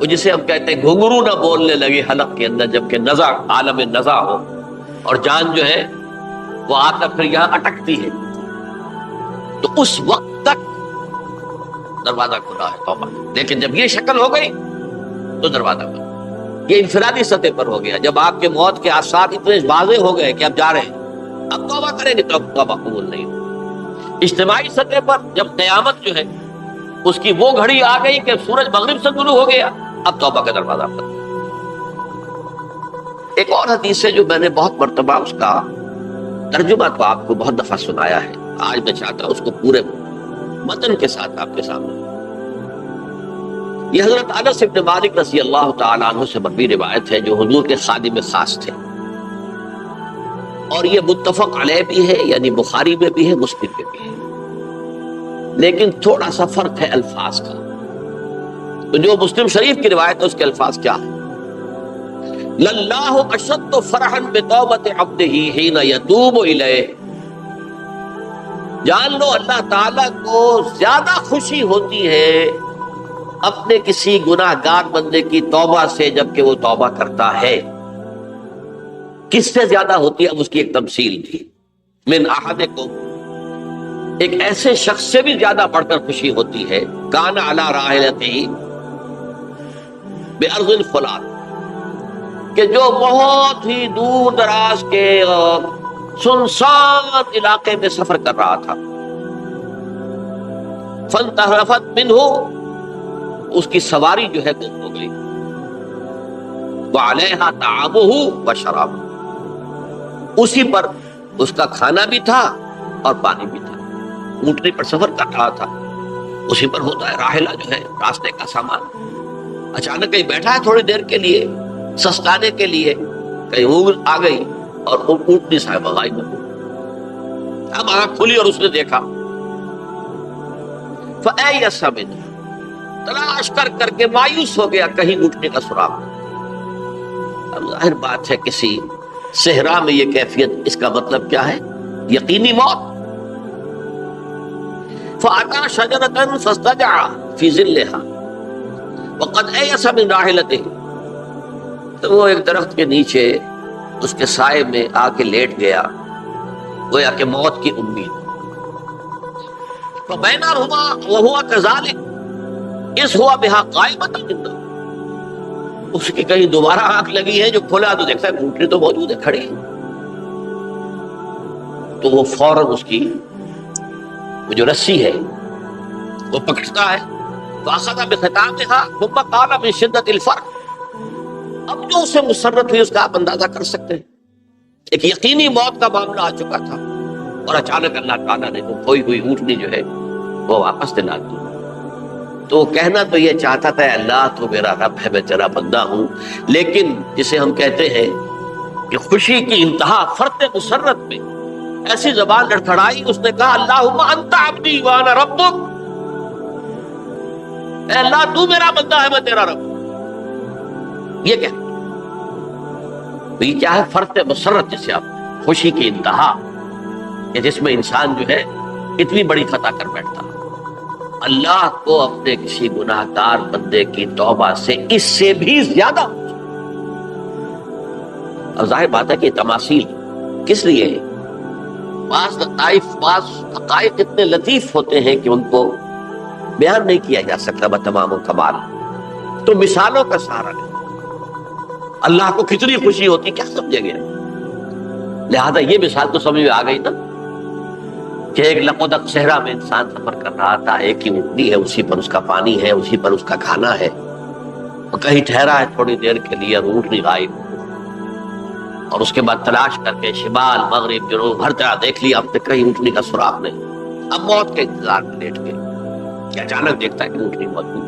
وہ جسے ہم کہتے ہیں گھنگرو نہ بولنے لگے حلق کے اندر، جبکہ نزع عالم نزع ہو اور جان جو ہے وہ آ کر پھر یہاں اٹکتی ہے، تو اس وقت تک دروازہ کھلا ہے توبہ. لیکن جب یہ شکل ہو گئی تو دروازہ بند. یہ انفرادی سطح پر ہو گیا. جب آپ کے موت کے آثار اتنے واضح ہو گئے کہ اب جا رہے ہیں، اب توبہ کریں گے تو اب توبہ قبول نہیں ہو. اجتماعی سطح پر جب قیامت جو ہے اس کی وہ گھڑی آ گئی کہ سورج مغرب سے طلوع ہو گیا، اب توبہ کا دروازہ بند. ایک اور حدیث ہے جو میں نے بہت مرتبہ اس کا ترجمہ تو آپ کو بہت دفعہ سنایا ہے، آج میں چاہتا ہوں اس کو پورے متن کے ساتھ آپ کے سامنے. یہ حضرت انس بن مالک رضی اللہ تعالیٰ عنہ سے مروی روایت ہے جو حضور کے خادم خاص تھے، اور یہ متفق علیہ بھی ہے، یعنی بخاری میں بھی ہے، مسلم میں بھی ہے، لیکن تھوڑا سا فرق ہے الفاظ کا. تو جو مسلم شریف کی روایت ہے اس کے الفاظ کیا ہے؟ للہ اشد فرحا بتوبۃ عبدہ حین یتوب الیہ. جان لو اللہ تعالیٰ کو زیادہ خوشی ہوتی ہے اپنے کسی گناہ گار بندے کی توبہ سے جبکہ وہ توبہ کرتا ہے. کس سے زیادہ ہوتی ہے؟ اب اس کی ایک تمثیل تھی. من احدکم، ایک ایسے شخص سے بھی زیادہ بڑھ کر خوشی ہوتی ہے کان علی راحلتہ بارض الفلات، کہ جو بہت ہی دور دراز کے سنسان علاقے میں سفر کر رہا تھا. فانتحرفت منہ، اس کی سواری جو ہے گم ہو گئی. وعلیہا طعامہ وشرابہ، اسی پر اس کا کھانا بھی تھا اور پانی بھی تھا. اونٹنی پر سفر کر رہا تھا، اسی پر ہوتا ہے راحلہ جو ہے راستے کا سامان. اچانک کہیں بیٹھا ہے تھوڑی دیر کے لیے سستانے کے لیے، کہیں اونگ آ گئی اور اونٹنی صاحب غائب ہو گئی. اب آنکھ کھلی اور اس نے دیکھا. فَأَيَّسَ مِنْهُ، تلاش کر کر کے مایوس ہو گیا، کہیں اونٹنی کا سراغ. اب ظاہر بات ہے کسی صحرا میں یہ کیفیت، اس کا مطلب کیا ہے؟ یقینی موت. فَأَتَىٰ شَجَرَةً فَاسْتَجَعَ فِي ظِلِّهَا وَقَدْ أَيَسَ مِنْ رَاحِلَتِهِ، تو وہ ایک درخت کے نیچے اس کے سائے میں آ کے لیٹ گیا، گویا کہ موت کی امید. فَبَيْنَهُمَا وَهُوَ كَذَلِكَ إِذْ هُوَ بِهَا قَائِمَةٌ عِندَهُ، اس کی کہیں دوبارہ آنکھ لگی ہے، جو کھولا تو دیکھتا ہے اونٹنی تو موجود ہے، کھڑی ہے. تو وہ فوراً اس کی وہ جو رسی ہے وہ پکڑتا ہے. فَأَخَذَ بِخِتَامِهَا ثُمَّ قَالَ مِن شِدَّةِ الْفَرْحِ، اب جو اسے مسرت ہوئی اس کا آپ اندازہ کر سکتے ہیں. ایک یقینی موت کا معاملہ آ چکا تھا اور اچانک اللہ تعالیٰ نے وہ کھوئی ہوئی اونٹنی جو ہے وہ واپس دلا دی. تو کہنا تو یہ چاہتا تھا اللہ تو میرا رب ہے، میں تیرا بندہ ہوں، لیکن جسے ہم کہتے ہیں کہ خوشی کی انتہا فرط مسرت میں ایسی زبان لڑکھڑائی، اس نے کہا اللہم انت عبدی وانا ربک، اے اللہ تو میرا بندہ ہے، میں تیرا رب. یہ کیا یہ کیا ہے؟ فرط مسرت، جسے آپ خوشی کی انتہا، کہ جس میں انسان جو ہے اتنی بڑی خطا کر بیٹھتا. اللہ کو اپنے کسی گناہ گار بندے کی توبہ سے اس سے بھی زیادہ. اور ظاہر بات ہے کہ تماثیل کس لیے ہے؟ بعض لطائف، بعض حقائق اتنے لطیف ہوتے ہیں کہ ان کو بیان نہیں کیا جا سکتا بتمام و کمال. تو مثالوں کا سہارا لیں. اللہ کو کتنی خوشی ہوتی کیا سمجھے گیا؟ لہذا یہ مثال تو سمجھ میں آ گئی نا کہ ایک لقودق صحرا میں انسان سفر کر رہا تھا، ایک ہی اونٹنی ہے، اسی پر اس کا پانی ہے، اسی پر اس کا کھانا ہے، اور کہیں ٹھہرا ہے تھوڑی دیر کے لیے اور اونٹنی غائب، اور اس کے بعد تلاش کر کے شمال مغرب جنوب ہر طرح دیکھ لیا، اب تک کہیں اونٹنی کا سراغ نہیں. اب موت کے انتظار میں لیٹ گئے کہ اچانک دیکھتا ہے کہ اونٹنی موجود.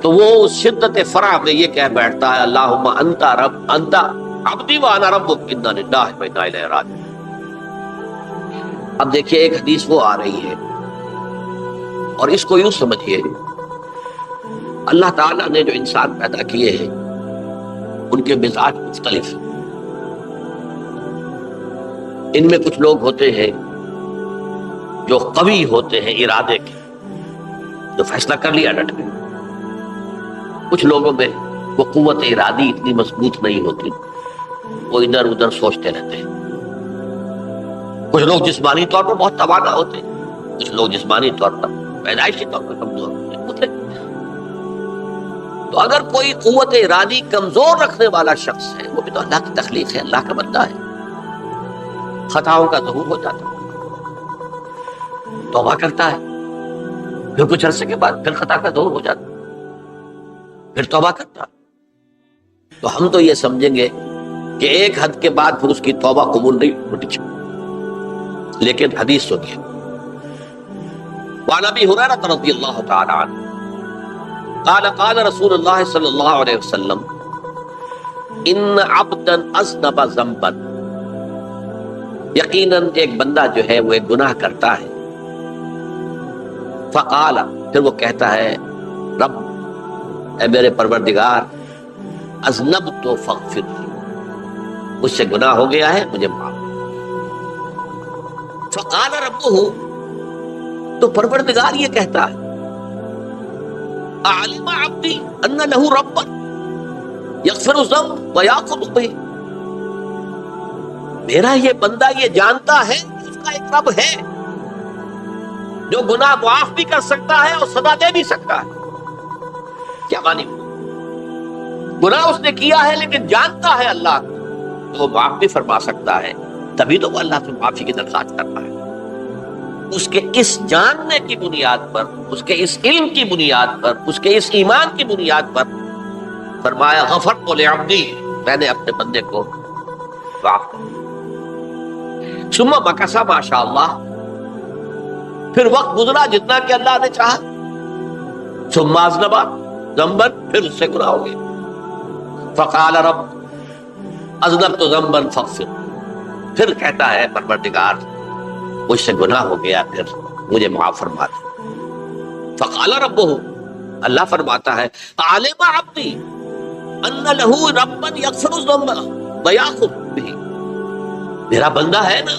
تو وہ شدت فرح میں یہ کہہ بیٹھتا ہے اللہم انت رب انت عبدی وانا ربک انا للہ و انا الیہ راجعون. اب دیکھیے ایک حدیث وہ آ رہی ہے اور اس کو یوں سمجھیے، اللہ تعالیٰ نے جو انسان پیدا کیے ہیں ان کے مزاج مختلف ہیں۔ ان میں کچھ لوگ ہوتے ہیں جو قوی ہوتے ہیں ارادے کے، جو فیصلہ کر لیا ڈٹ گئے۔ کچھ لوگوں میں وہ قوت ارادی اتنی مضبوط نہیں ہوتی، وہ ادھر ادھر سوچتے رہتے ہیں۔ کچھ لوگ جسمانی طور پر بہت توانا ہوتے ہیں، کچھ لوگ جسمانی طور پر پیدائشی طور پر کمزور ہوتے ہیں۔ تو اگر کوئی قوت ارادی کمزور رکھنے والا شخص ہے، وہ بھی تو اللہ کی تخلیق ہے، اللہ کا بندہ ہے، خطاؤں کا ظہور ہو جاتا ہے، توبہ کرتا ہے، پھر کچھ عرصے کے بعد پھر خطا کا ظہور ہو جاتا ہے، پھر توبہ کرتا ہے۔ تو ہم تو یہ سمجھیں گے کہ ایک حد کے بعد پھر اس کی توبہ قبول نہیں ہوتی، لیکن حدیث سنیے۔ وعن ابی ہریرہ رضی اللہ تعالی عنہ قال قال رسول اللہ صلی اللہ علیہ وسلم ان عبدا اذنب ذنبا، یقیناً ایک بندہ جو ہے وہ ایک گناہ کرتا ہے، فقال، پھر وہ کہتا ہے رب، اے میرے پروردگار، اذنبت فاغفر لی، مجھ سے گناہ ہو گیا ہے، مجھے معاف۔ فقال ربہ، تو پروردگار یہ کہتا ہے اعلم عبدی ان لہ ربا یغفر الذنب ویأخذ بہ، میرا یہ بندہ یہ جانتا ہے کہ اس کا ایک رب ہے جو گناہ معاف بھی کر سکتا ہے اور سزا دے بھی سکتا ہے۔ کیا معنی؟ گناہ اس نے کیا ہے لیکن جانتا ہے اللہ کو، تو وہ معاف بھی فرما سکتا ہے، تبھی تو وہ اللہ سے معافی کی درخواست کر رہا ہے۔ اس کے اس جاننے کی بنیاد پر، اس کے اس علم کی بنیاد پر، اس کے اس ایمان کی بنیاد پر فرمایا غفرت لعبدی، میں نے اپنے بندے کو معاف کر دیا۔ ثم مکث ماشاء اللہ، پھر وقت گزرا جتنا کہ اللہ نے چاہا، ثم اذنب ذنبا، پھر اس سے گناہ ہو گیا، فقال رب اذنبت ذنبا فاغفر، پھر کہتا ہے پروردگار مجھ سے گناہ ہو گیا، پھر مجھے معاف فرما دے۔ فقال ربہ، اللہ فرماتا ہے عالم عبدی ان لہ ربا یغفر الذنب ویأخذ بہ، میرا بندہ ہے نا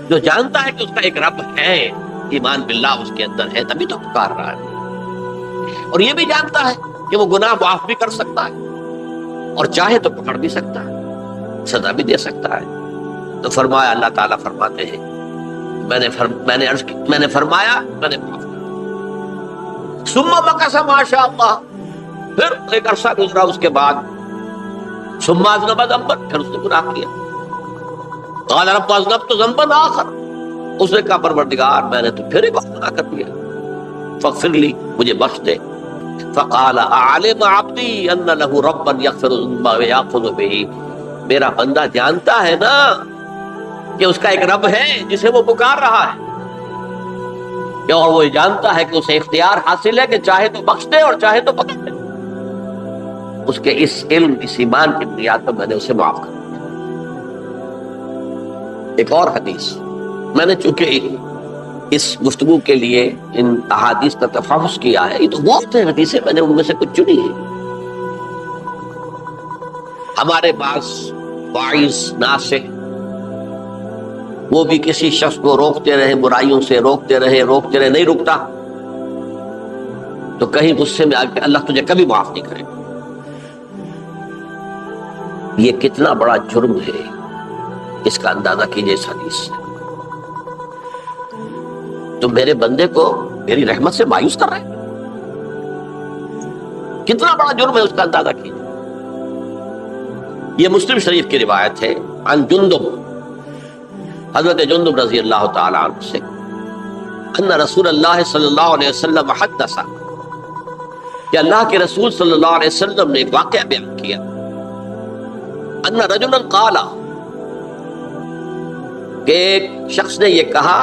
جو جانتا ہے کہ اس کا ایک رب ہے، ایمان باللہ اس کے اندر ہے، تبھی تو پکار رہا ہے، اور یہ بھی جانتا ہے کہ وہ گناہ معاف بھی کر سکتا ہے اور چاہے تو پکڑ بھی سکتا ہے، سزا بھی دے سکتا ہے۔ تو فرمایا، اللہ تعالیٰ فرماتے ہیں میں نے فرمایا میں نے معاف کیا۔ ثم مکث ما شاء اللہ، پھر ایک عرصہ گزرا اس کے بعد، ثم اذنب ذنبا، پھر اس نے گناہ کیا۔ قال رب اذنبت ذنبا آخر، اس نے کہا پروردگار میں نے تو پھر ایک گناہ کر دیا، فاغفر لی، مجھے بخش دے۔ فقال اعلم عبدی ان لہ ربا یغفر الذنب ویأخذ بہ، میرا بندہ جانتا ہے نا کہ اس کا ایک رب ہے جسے وہ پکار رہا ہے، اور وہ جانتا ہے کہ اسے اختیار حاصل ہے کہ چاہے تو بخش دے اور چاہے تو پکڑ دے۔ اس کے اس علم، اس ایمان کی بنیاد پر میں نے اسے معاف کر دیا۔ ایک اور حدیث، میں نے چونکہ اس گفتگو کے لیے ان احادیث کا تفحص کیا ہے، یہ تو بہت ہیں حدیثیں، میں نے ان میں سے کچھ چنی ہیں۔ ہمارے پاس واعظ ناصح، وہ بھی کسی شخص کو روکتے رہے، برائیوں سے روکتے رہے، نہیں رکتا، تو کہیں غصے میں آ کے اللہ تجھے کبھی معاف نہیں کرے گا۔ یہ کتنا بڑا جرم ہے، اس کا اندازہ کیجئے اس حدیث سے۔ تو میرے بندے کو میری رحمت سے مایوس کر رہے ہیں، کتنا بڑا جرم ہے، اس کا اندازہ کیجئے۔ یہ مسلم شریف کی روایت ہے، عن جندب، حضرت جندب رضی اللہ تعالی عنہ سے، ان رسول اللہ صلی اللہ علیہ وسلم حدث، کہ اللہ کے رسول صلی اللہ علیہ وسلم نے ایک واقعہ بیان کیا، ان رجلا قال، کہ ایک شخص نے یہ کہا،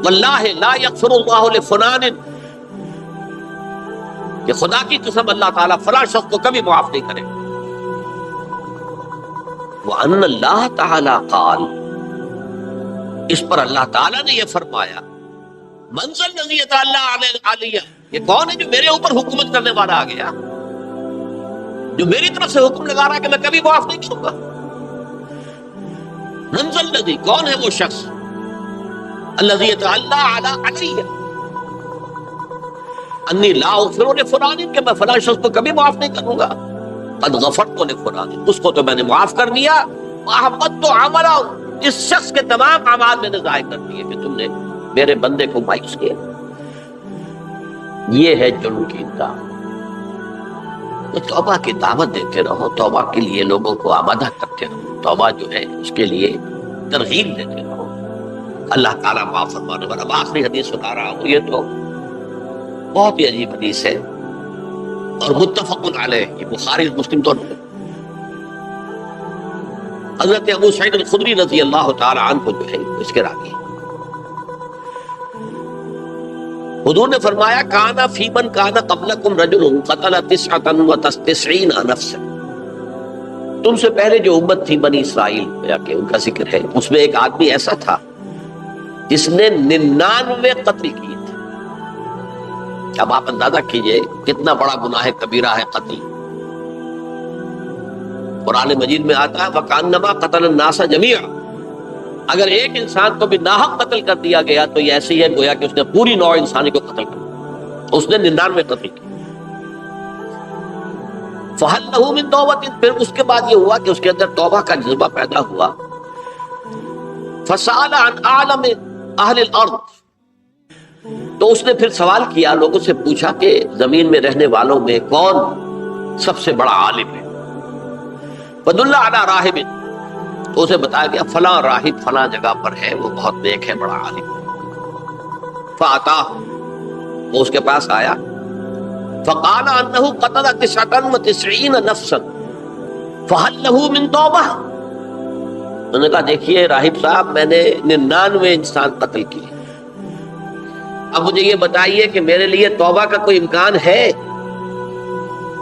واللہ لا یغفر اللہ لفلان، کہ خدا کی قسم اللہ تعالیٰ فلاں شخص کو کبھی معاف نہیں کرے۔ وَأَنَّ اللَّهَ تَعَالَى قال، اس پر اللہ تعالیٰ نے یہ فرمایا منزل الذی یتعالی علیہ، یہ کون ہے جو میرے اوپر حکومت کرنے والا آ گیا، جو میری طرف سے حکم لگا رہا ہے کہ میں کبھی معاف نہیں کروں گا۔ منزل الذی، کون ہے وہ شخص، الذی یتعالی علیہ انی لا اغفر لفلان، کہ میں فلاں شخص کو کبھی معاف نہیں کروں گا، قد غفرت لفلان، اس کو تو میں نے معاف کر دیا، محبت تو عملہ، اس شخص کے تمام اعمال میں نے ظاہر کر دیے کہ تم نے میرے بندے کو مایوس کیا۔ یہ ہے جرم کی انتہا۔ تو توبہ کی دعوت دیتے رہو، توبہ کے لیے لوگوں کو آمادہ کرتے رہو، توبہ جو ہے اس کے لیے ترغیب دیتے رہو، اللہ تعالیٰ معاف فرمانے والا۔ اب آخری حدیث سنا رہا ہوں، یہ تو بہت ہی عجیب حدیث ہے اور متفق علیہ، یہ بخاری مسلم تو حضرت ابو سعید الخدری رضی اللہ تعالی عنہ جو ہے اس کے راوی، حضور نے فرمایا کانا فی من کانا قبلکم رجل قتل 99 نفسا، تم سے پہلے جو امت تھی بنی اسرائیل یا کہ ان کا ذکر ہے، اس میں ایک آدمی ایسا تھا جس نے 99 قتل کیے تھے۔ اب آپ اندازہ کیجئے کتنا بڑا گناہ کبیرہ ہے قتل۔ قرآن مجید میں آتا ہے وَكَأَنَّمَا قَتَلَ النَّاسَ جَمِيعًا، اگر ایک انسان کو بھی ناحق قتل کر دیا گیا تو یہ ایسے ہی ہے گویا کہ اس نے پوری نوع انسانی کو قتل کر دیا، اس نے 99 قتل کی۔ فَهَلْ لَهُ مِن تَوْبَةٍ، پھر اس کے بعد یہ ہوا کہ اس کے اندر توبہ کا جذبہ پیدا ہوا۔ فَسَأَلَ عَنْ أَعْلَمِ أَهْلِ الْأَرْضِ، تو اس نے پھر سوال کیا، لوگوں سے پوچھا کہ زمین میں رہنے والوں میں کون سب سے بڑا عالم ہے۔ فَدُلَّ عَلَى رَاهِبٍ، تو اسے بتایا گیا فلاں راہب فلاں جگہ پر ہے، وہ بہت نیک ہے، بڑا عالم ہے۔ فَأَتَاهُ، وہ اس کے پاس آیا، فَقَالَ أَنَّهُ قَتَلَ 99 نَفْسًا فَهَلْ لَهُ مِن تَوْبَةٍ، انہوں نے کہا دیکھیے راہب صاحب، میں نے 99 انسان قتل کیے، اب مجھے یہ بتائیے کہ میرے لیے توبہ کا کوئی امکان ہے؟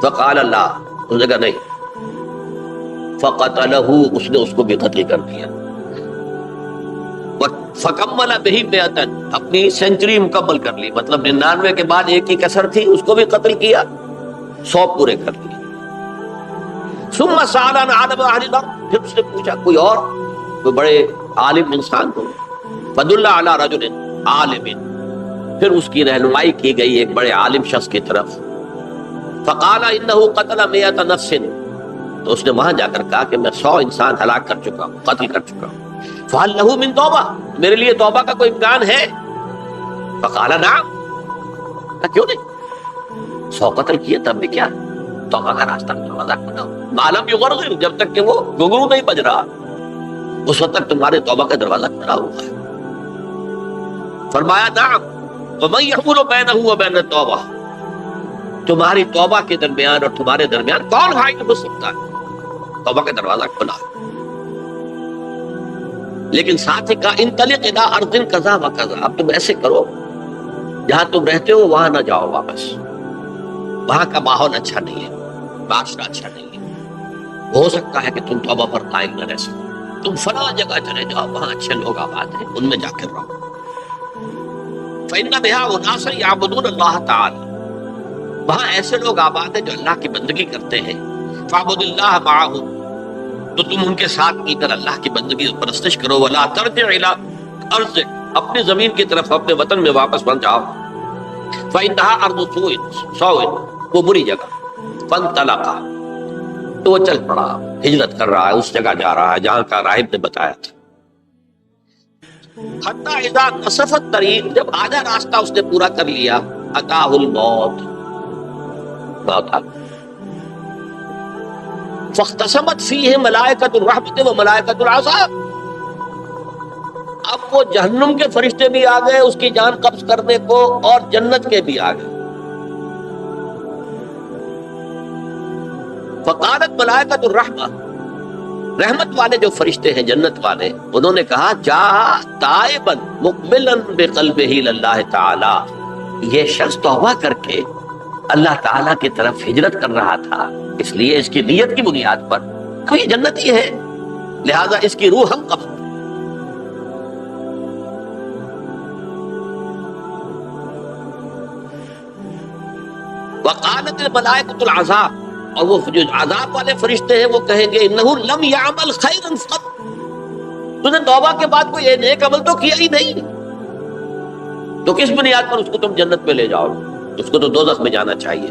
فَقَالَ لَا، انہوں نے کہا نہیں۔ فَقَتَلَهُ، اس نے اس کو بھی قتل کر دیا۔ فَكَمَّلَ بِهِ 100، اپنی سینچری مکمل کر لی، مطلب 99 کے بعد ایک ہی کسر تھی، اس کو بھی قتل کیا، 100 پورے کر لیے۔ ثُمَّ سَأَلَ عَنْ عَالِمِ أَهْلِ الْأَرْضِ، پھر اس نے پوچھا کوئی اور، کوئی بڑے عالم انسان کو۔ فَدُلَّ عَلَى رَجُلٍ عَالِمٍ، پھر اس کی رہنمائی کی گئی ایک بڑے عالم شخص کی طرف۔ فَقَالَ إِنَّهُ قَتَلَ 100 نَفْسٍ، تو اس نے وہاں جا کر کہا کہ میں 100 انسان ہلاک کر چکا ہوں، قتل کر چکا ہوں۔ فَهَلْ لَهُ مِن تَوْبَةٍ، میرے لیے توبہ کا کوئی امکان ہے؟ فَقَالَ نَعَمْ، کیوں نہیں، 100 قتل کیے تب بھی کیا، توبہ کا راستہ دروازہ کھولا، مَا لَمْ يُغَرْغِرْ، جب تک کہ وہ گھنگرو نہیں بج رہا، اس وقت تک تمہارے توبہ کا دروازہ کھلا ہوا ہے۔ فرمایا نعم، وَمَن يَحُولُ بَيْنَهُ وَبَيْنَ التَّوْبَةِ، تمہاری توبہ کے درمیان اور تمہارے درمیان کون حائل ہو سکتا ہے، توبہ کا دروازہ کھلا۔ لیکن ساتھ ہی کہا انطلق الی ارض کذا و کذا، اب تم ایسے کرو جہاں تم رہتے ہو وہاں نہ جاؤ واپس، وہاں کا ماحول اچھا نہیں ہے، معاشرہ اچھا نہیں ہے، ہو سکتا ہے کہ تم توبہ پر قائم نہ رہ سکو، تم فلاں جگہ چلے جاؤ، وہاں اچھے لوگ آباد ہیں، ان میں جا کر رہو۔ فإن بها أناسا يعبدون اللہ تعالی، وہاں ایسے لوگ آباد ہیں جو اللہ کی بندگی کرتے ہیں، فاعبد اللہ معهم، تو تم ان کے ساتھ مل کر اللہ کی بندگی اور پرستش کرو، ولا ترجع الی ارضک، اپنی زمین کی طرف اپنے وطن میں واپس بن جاؤ، فإنها ارض سوء، وہ بری جگہ، فانطلقا، تو وہ چل پڑا، ہجرت کر رہا ہے، اس جگہ جا رہا ہے جہاں کا راہب نے بتایا تھا۔ حتی اذا نصف الطریق، جب آدھا راستہ اس نے پورا کر لیا، اتاہ الموت، موت آ گئی۔ فاختصمت فیہ ملائکۃ الرحمت و ملائکۃ العذاب، اب وہ جہنم کے فرشتے بھی آ گئے اس کی جان قبض کرنے کو، اور جنت کے بھی آ گئے۔ فقالت ملائکۃ الرحمہ، رحمت والے جو فرشتے ہیں جنت والے، انہوں نے کہا جا تائبا مقبلا بقلبہ للہ تعالی، یہ شخص توبہ کر کے اللہ تعالیٰ کی طرف ہجرت کر رہا تھا، اس لیے اس کی نیت کی بنیاد پر تو یہ جنتی ہے، لہذا اس کی روح ہم قبض۔ وقالت الملائکۃ العذاب، اور وہ جو عذاب والے فرشتے ہیں وہ کہیں گے انہ لم یعمل خیرا قط، تو نے توبہ کے بعد کوئی نیک عمل تو کیا ہی نہیں، تو کس بنیاد پر اس کو تم جنت میں لے جاؤ گے؟ اس کو تو دوزخ میں جانا چاہیے۔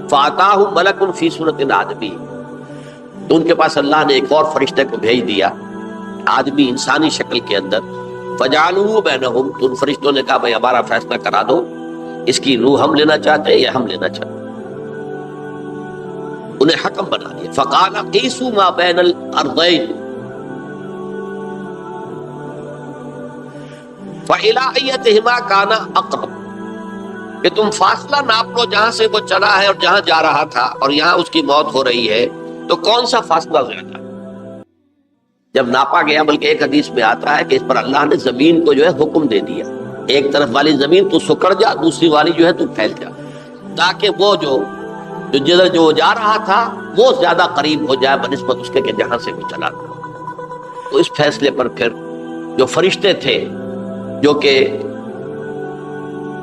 فاتاہ ملک فی صورت آدمی، تو ان کے پاس اللہ نے ایک اور فرشتے کو بھیج دیا آدمی انسانی شکل کے اندر، فجعلوا بینہم، تو ان فرشتوں نے کہا بھائی ہمارا فیصلہ کرا دو، اس کی روح ہم لینا چاہتے ہیں یا ہم لینا چاہتے ہیں، انہیں حکم بنا دیا۔ فقال قیسوا ما بین الارضین فإلی ایتہما کان اقرب، کہ تم فاصلہ ناپ لو جہاں سے وہ چلا ہے اور جہاں جا رہا تھا اور یہاں اس کی موت ہو رہی ہے، تو کون سا فاصلہ زیادہ ہے؟ جب ناپا گیا، بلکہ ایک حدیث میں آتا ہے کہ اس پر اللہ نے زمین کو جو ہے حکم دے دیا، ایک طرف والی زمین تو سکڑ جا، دوسری والی جو ہے تو پھیل جا، تاکہ وہ جو جدھر جو جا رہا تھا وہ زیادہ قریب ہو جائے بنسبت اس کے کہ جہاں سے وہ چلا تھا۔ تو اس فیصلے پر پھر جو فرشتے تھے جو کہ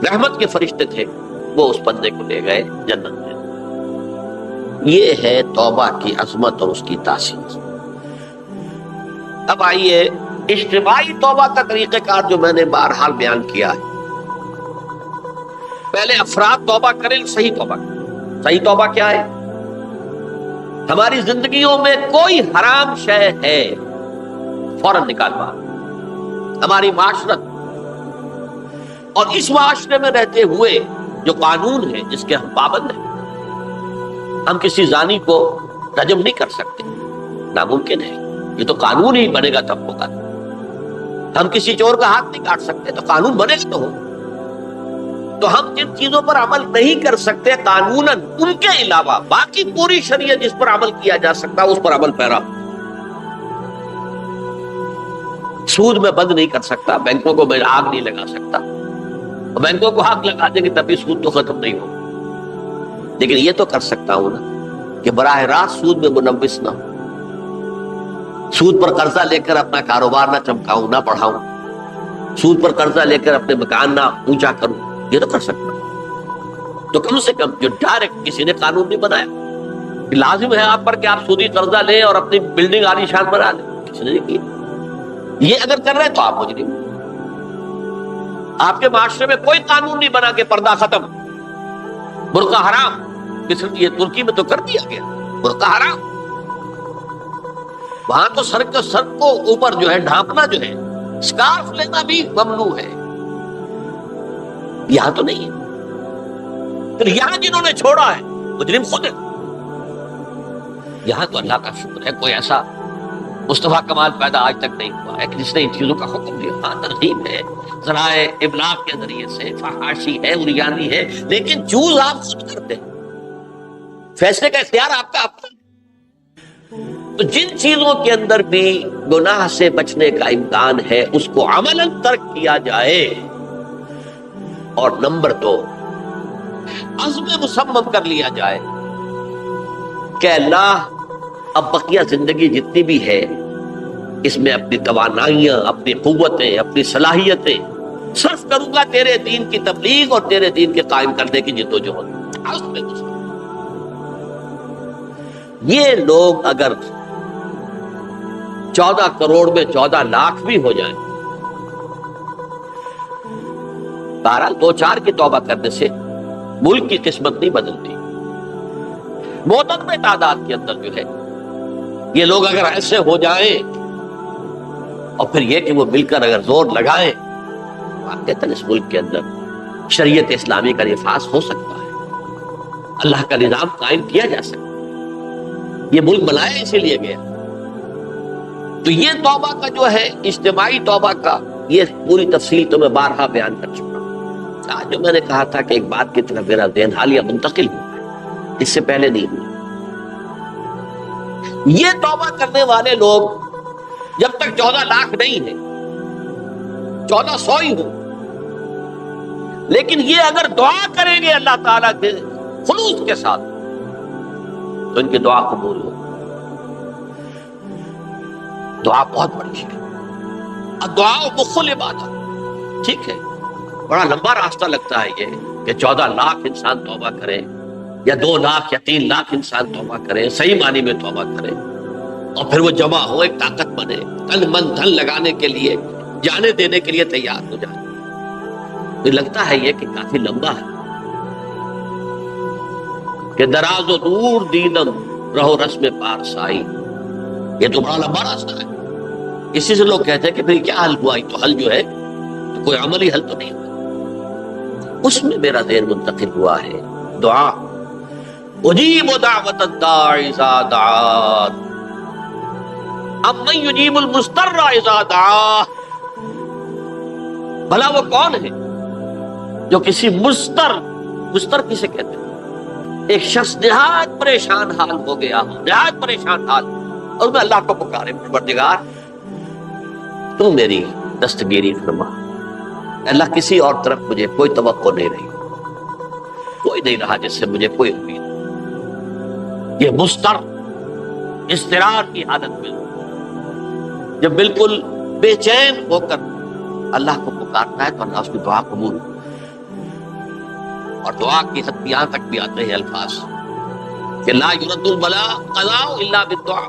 رحمت کے فرشتے تھے وہ اس بندے کو لے گئے جنت میں۔ یہ ہے توبہ کی عظمت اور اس کی تاثیر۔ اب آئیے اجتماعی توبہ کا طریقہ کار جو میں نے بہرحال بیان کیا ہے۔ پہلے افراد توبہ کریں، صحیح توبہ کریں۔ صحیح توبہ کیا ہے؟ ہماری زندگیوں میں کوئی حرام شے ہے فوراً نکال باہر، ہماری معاشرت اور اس معاشرے میں رہتے ہوئے جو قانون ہے جس کے ہم پابند ہیں، ہم کسی زانی کو رجم نہیں کر سکتے، ناممکن ہے، یہ تو قانون ہی بنے گا تب ہوگا۔ ہم کسی چور کا ہاتھ نہیں کاٹ سکتے، تو قانون بنے گا تو ہو۔ تو ہم جن چیزوں پر عمل نہیں کر سکتے قانوناً، ان کے علاوہ باقی پوری شریعت جس پر عمل کیا جا سکتا اس پر عمل پیرا۔ سود میں بند نہیں کر سکتا، بینکوں کو میں آگ نہیں لگا سکتا، بینکوں کو آگ لگا دیں گے تبھی سود تو ختم نہیں ہوگا، لیکن یہ تو کر سکتا ہوں نا کہ براہ راست سود میں ملوث نہ ہوں، سود پر قرضہ لے کر اپنا کاروبار نہ چمکاؤں، نہ بڑھاؤں، سود پر قرضہ لے کر اپنے مکان نہ اونچا کروں، یہ تو کر سکتا ہوں۔ تو کم سے کم جو ڈائریکٹ کسی نے قانون نہیں بنایا کہ لازم ہے آپ پر کہ آپ سودی قرضہ لیں اور اپنی بلڈنگ عالی شان بنا لیں، کسی نے نہیں کیا۔ یہ اگر کر رہے ہیں تو آپ مجرم۔ آپ کے معاشرے میں کوئی قانون نہیں بنا کہ پردہ ختم، برقع حرام، یہ ترکی میں تو کر دیا گیا برقع حرام، وہاں تو سر کو اوپر جو ہے ڈھانپنا جو ہے، اسکارف لینا بھی ممنوع ہے، یہاں تو نہیں ہے۔ پھر یہاں جنہوں نے چھوڑا ہے مجرم خود ہے۔ یہاں تو اللہ کا شکر ہے کوئی ایسا مصطفیٰ کمال پیدا آج تک نہیں ہوا ہے کہ جس نے ان چیزوں کا حکم دیا۔ ہاں ترغیب ہے، ذرائع ابلاغ کے ذریعے سے، فحاشی ہے، عریانی ہے، لیکن چوز آپ خود کرتے ہیں، فیصلے کا اختیار آپ کا اپنا۔ تو جن چیزوں کے اندر بھی گناہ سے بچنے کا امکان ہے اس کو عملاً ترک کیا جائے، اور نمبر 2 عزم مصمم کر لیا جائے کہ اللہ اب بقیہ زندگی جتنی بھی ہے اس میں اپنی توانائیاں، اپنی قوتیں، اپنی صلاحیتیں صرف کروں گا تیرے دین کی تبلیغ اور تیرے دین کے قائم کرنے کی جدوجہد۔ عزم مصمم۔ یہ لوگ اگر 14 کروڑ میں 14 لاکھ بھی ہو جائیں، بہرحال 2-4 کی توبہ کرنے سے ملک کی قسمت نہیں بدلتی۔ معتدل تعداد کے اندر جو ہے یہ لوگ اگر ایسے ہو جائیں، اور پھر یہ کہ وہ مل کر اگر زور لگائیں، واقعتاً اس ملک کے اندر شریعت اسلامی کا نفاذ ہو سکتا ہے، اللہ کا نظام قائم کیا جا سکتا ہے۔ یہ ملک بنایا اسی لیے گیا۔ تو یہ توبہ کا جو ہے اجتماعی توبہ کا یہ پوری تفصیل تو میں بارہا بیان کر چکا ہوں۔ آج جو میں نے کہا تھا کہ ایک بات کی طرف میرا ذہن حالیہ منتقل ہوا، اس سے پہلے نہیں ہوا۔ یہ توبہ کرنے والے لوگ جب تک 14 لاکھ نہیں ہیں، 1400 ہی ہوں، لیکن یہ اگر دعا کریں گے اللہ تعالیٰ کے خلوص کے ساتھ تو ان کی دعا قبول ہو۔ دعا بہت بڑی چیز ہے، دعا مخ العبادہ، ٹھیک ہے، بڑا لمبا راستہ لگتا ہے یہ، کہ 14 لاکھ انسان توبہ کرے یا 2 لاکھ یا 3 لاکھ انسان توبہ کرے، صحیح معنی میں توبہ کرے، اور پھر وہ جمع ہو، ایک طاقت بنے، تن من دھن لگانے کے لیے، جانے دینے کے لیے تیار ہو جائے. مجھے لگتا ہے یہ کہ کافی لمبا ہے کہ دراز و دور دیدم رہو رسم پارسائی، یہ تو بڑا لمبا راستہ ہے. اسی سے لوگ کہتے ہیں کہ پھر کیا حل ہوا؟ تو حل جو ہے تو کوئی عملی حل تو نہیں ہوا. اس میں میرا ذہن منتقل ہوا ہے دعا. اجیب دعوت الداعی اذا دعان امن یجیب المضطر اذا دعا. بھلا وہ کون ہے جو کسی مضطر کسے کہتے ہیں؟ ایک شخص نہایت پریشان حال ہو گیا ہو، نہایت پریشان حال، اور میں اللہ کو پکارے، پروردگار تو میری دستگیری فرما. اللہ کسی اور طرف مجھے کوئی توقع نہیں رہی، کوئی نہیں رہا جس سے مجھے کوئی امید. یہ مضطر اضطرار کی حالت میں جب بالکل بے چین ہو کر اللہ کو پکارتا ہے تو اللہ اس کی دعا قبول. اور دعا کی حد یہاں تک بھی آتے ہیں الفاظ کہ لا یرد البلاء قضاء الا بالدعاء.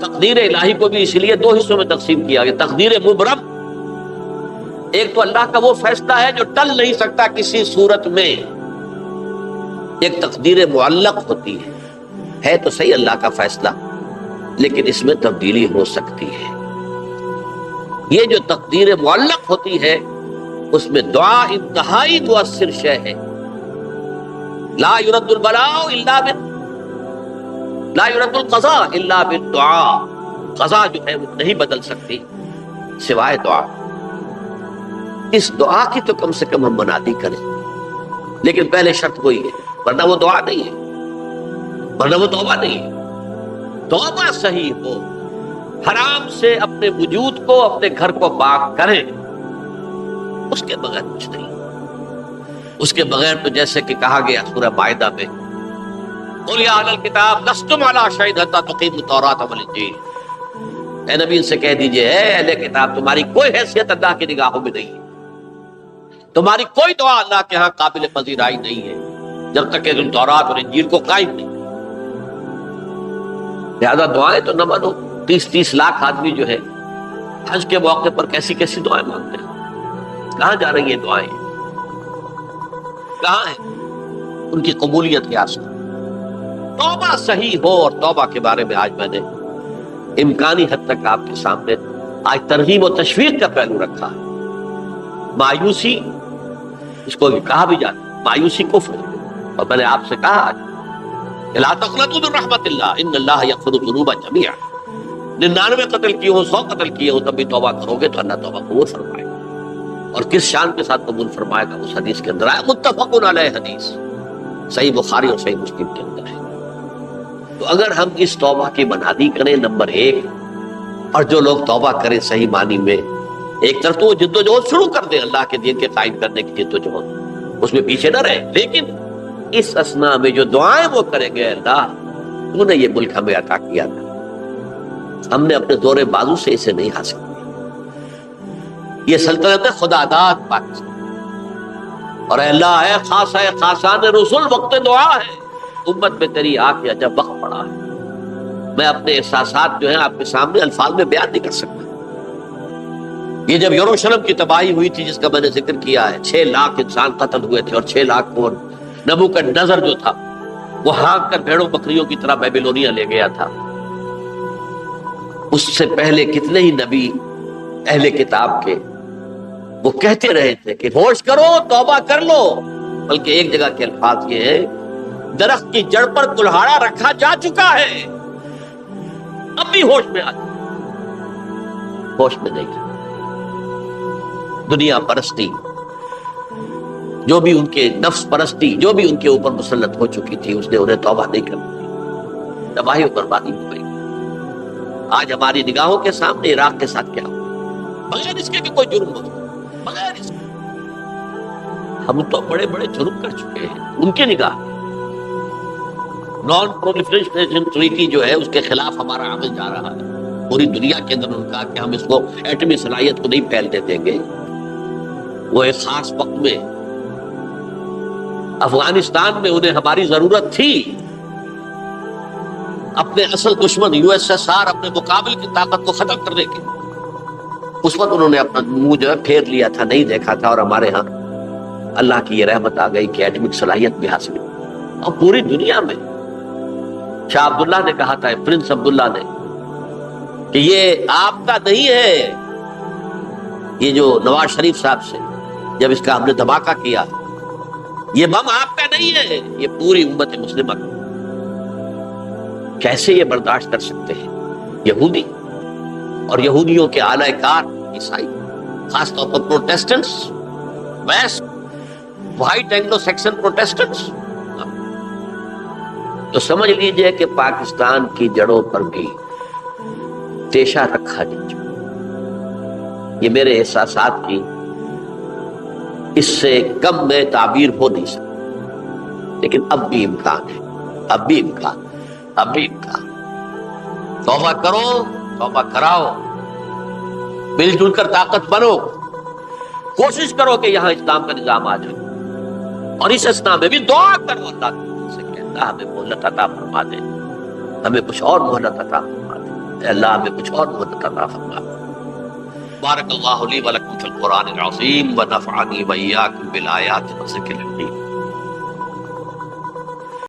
تقدیر الہی کو بھی اس لیے 2 حصوں میں تقسیم کیا گیا. تقدیر مبرم، ایک تو اللہ کا وہ فیصلہ ہے جو ٹل نہیں سکتا کسی صورت میں. ایک تقدیر معلق ہوتی ہے تو صحیح اللہ کا فیصلہ، لیکن اس میں تبدیلی ہو سکتی ہے. یہ جو تقدیر معلق ہوتی ہے اس میں دعا انتہائی مؤثر شے ہے. لا يرد البلاء الا لا يرد القضاء الا بالدعاء. قضا جو ہے وہ نہیں بدل سکتی سوائے دعا. اس دعا کی تو کم سے کم ہم منادی کریں، لیکن پہلے شرط وہی ہے، ورنہ وہ دعا نہیں ہے، ورنہ وہ توبہ نہیں ہے. توبہ صحیح ہو، حرام سے اپنے وجود کو، اپنے گھر کو پاک کریں، اس کے بغیر کچھ نہیں. اس کے بغیر تو جیسے کہ کہا گیا سورہ مائدہ میں، قُلْ يَا أَهْلَ الْكِتَابِ لَسْتُمْ عَلَىٰ شَيْءٍ حَتَّىٰ تُقِیمُوا التَّوْرَاةَ وَالْإِنجِیلَ. اے نبی ان سے کہہ دیجئے، اے اہل کتاب، تمہاری کوئی حیثیت اللہ کی نگاہوں میں نہیں ہے، تمہاری کوئی دعا اللہ کے ہاں قابل پذیرائی نہیں ہے جب تک کہ تم تورات اور انجیل کو قائم نہیں. لہذا دعائیں تو نہ مانو. 30 لاکھ آدمی جو ہے حج کے موقع پر کیسی کیسی دعائیں مانگتے ہیں. کہاں جا رہی ہیں دعائیں؟ کہاں ہیں ان کی قبولیت کے آثار؟ توبہ صحیح ہو. اور توبہ کے بارے میں آج میں نے امکانی حد تک آپ کے سامنے آج ترغیب و تشویق کا پہلو رکھا ہے. مایوسی، اس کو کہا بھی جاتا ہے مایوسی کفر ہے. اور میں نے آپ سے کہا آج لا تقنطوا من رحمت اللہ ان اللہ یغفر الذنوب جميعا. 99 قتل کیے ہو، 100 قتل کیے ہو، تب بھی توبہ کرو گے تو اللہ توبہ قبول فرمائے گا. اور کس شان کے ساتھ قبول فرمائے گا اس حدیث کے اندر آیا، متفق علیہ حدیث، صحیح بخاری اور صحیح مسلم کے اندر ہے. تو اگر ہم اس توبہ کی منادی کریں نمبر 1، اور جو لوگ توبہ کریں صحیح معنی میں، ایک طرف تو وہ جد و جہد شروع کر دیں اللہ کے دین کے قائم کرنے کی جد و جہد، اس میں پیچھے نہ رہے، لیکن اس اسنا میں جو دعائیں وہ کریں گے، اللہ تو نے یہ ملک ہمیں عطا کیا تھا، ہم نے اپنے زور بازو سے اسے نہیں حاصل کیا، یہ سلطنت خدا داد پاکستان، اور اے اللہ اے خاصان رسول وقت دعا ہے، امت میں تیری آ کے عجب وقت پڑا ہے. میں اپنے احساسات جو ہیں آپ کے سامنے الفاظ میں بیان نہیں کر سکتا. یہ جب یروشلم کی تباہی ہوئی تھی جس کا میں نے ذکر کیا ہے، 6 لاکھ انسان قتل ہوئے تھے، اور 6 لاکھ کو نبوکدنضر جو تھا وہ ہانک کر بھیڑوں بکریوں کی طرح بیبیلونیا لے گیا تھا. اس سے پہلے کتنے ہی نبی اہل کتاب کے وہ کہتے رہے تھے کہ ہوش کرو، توبہ کر لو. بلکہ ایک جگہ کے الفاظ یہ ہے، درخت کی جڑ پر کلہاڑا رکھا جا چکا ہے، اب بھی ہوش میں آ جائے. ہوش میں نہیں. دنیا پرستی، جو بھی ان کے نفس پرستی جو بھی ان کے اوپر مسلط ہو چکی تھی، اس نے انہیں توبہ نہیں کرنی، تباہی و بربادی ہو گئی. آج ہماری نگاہوں کے سامنے عراق کے ساتھ کیا ہو، بغیر اس کے بھی کوئی جرم ہو، بغیر اس کے ہم تو بڑے بڑے جرم کر چکے ہیں. ان کی نگاہ نان پرولیفریشن ٹریٹی جو ہے اس کے خلاف ہمارا عمل جا رہا ہے پوری دنیا کے اندر. ان کا کہ ہم اس کو ایٹمی صلاحیت کو نہیں پھیلنے دیں گے. وہ ایک خاص وقت میں افغانستان میں انہیں ہماری ضرورت تھی، اپنے اصل دشمن USSR اپنے مقابل کی طاقت کو ختم کرنے کی، اس وقت انہوں نے اپنا منہ جو ہے پھیر لیا تھا، نہیں دیکھا تھا، اور ہمارے ہاں اللہ کی یہ رحمت آ گئی کہ ایٹمک صلاحیت بھی حاصل ہوئی۔ اور پوری دنیا میں شاہ عبداللہ نے کہا تھا، پرنس عبداللہ نے، کہ یہ آپ کا نہیں ہے، یہ جو نواز شریف صاحب سے جب اس کا ہم نے دھماکہ کیا، یہ بم آپ کا نہیں ہے، یہ پوری امت مسلمہ کا۔ کیسے یہ برداشت کر سکتے ہیں یہودی اور یہودیوں کے اعلی کار عیسائی، خاص طور پر Protestants, west white Anglo Saxon Protestants? تو سمجھ لیجئے کہ پاکستان کی جڑوں پر بھی تیشہ رکھا جا چکا۔ یہ میرے احساسات کی اس سے کم میں تعبیر ہو نہیں سکتی، لیکن اب بھی امکان ہے، اب بھی امکان، اب بھی امکان۔ توبہ کرو، توبہ کراؤ، مل جل کر طاقت بنو، کوشش کرو کہ یہاں اسلام کا نظام آ جائے، اور اس اسنا میں بھی دعا کرو اللہ سے کہ اللہ ہمیں مہلت عطا فرما دے، ہمیں کچھ اور مہلت عطا فرما دے، اے اللہ ہمیں کچھ اور مہلت عطا فرما دے۔ بارک اللہ لی ولکم فی القرآن العظیم ونفعنی وإیاکم بالآیات والذکر الحکیم۔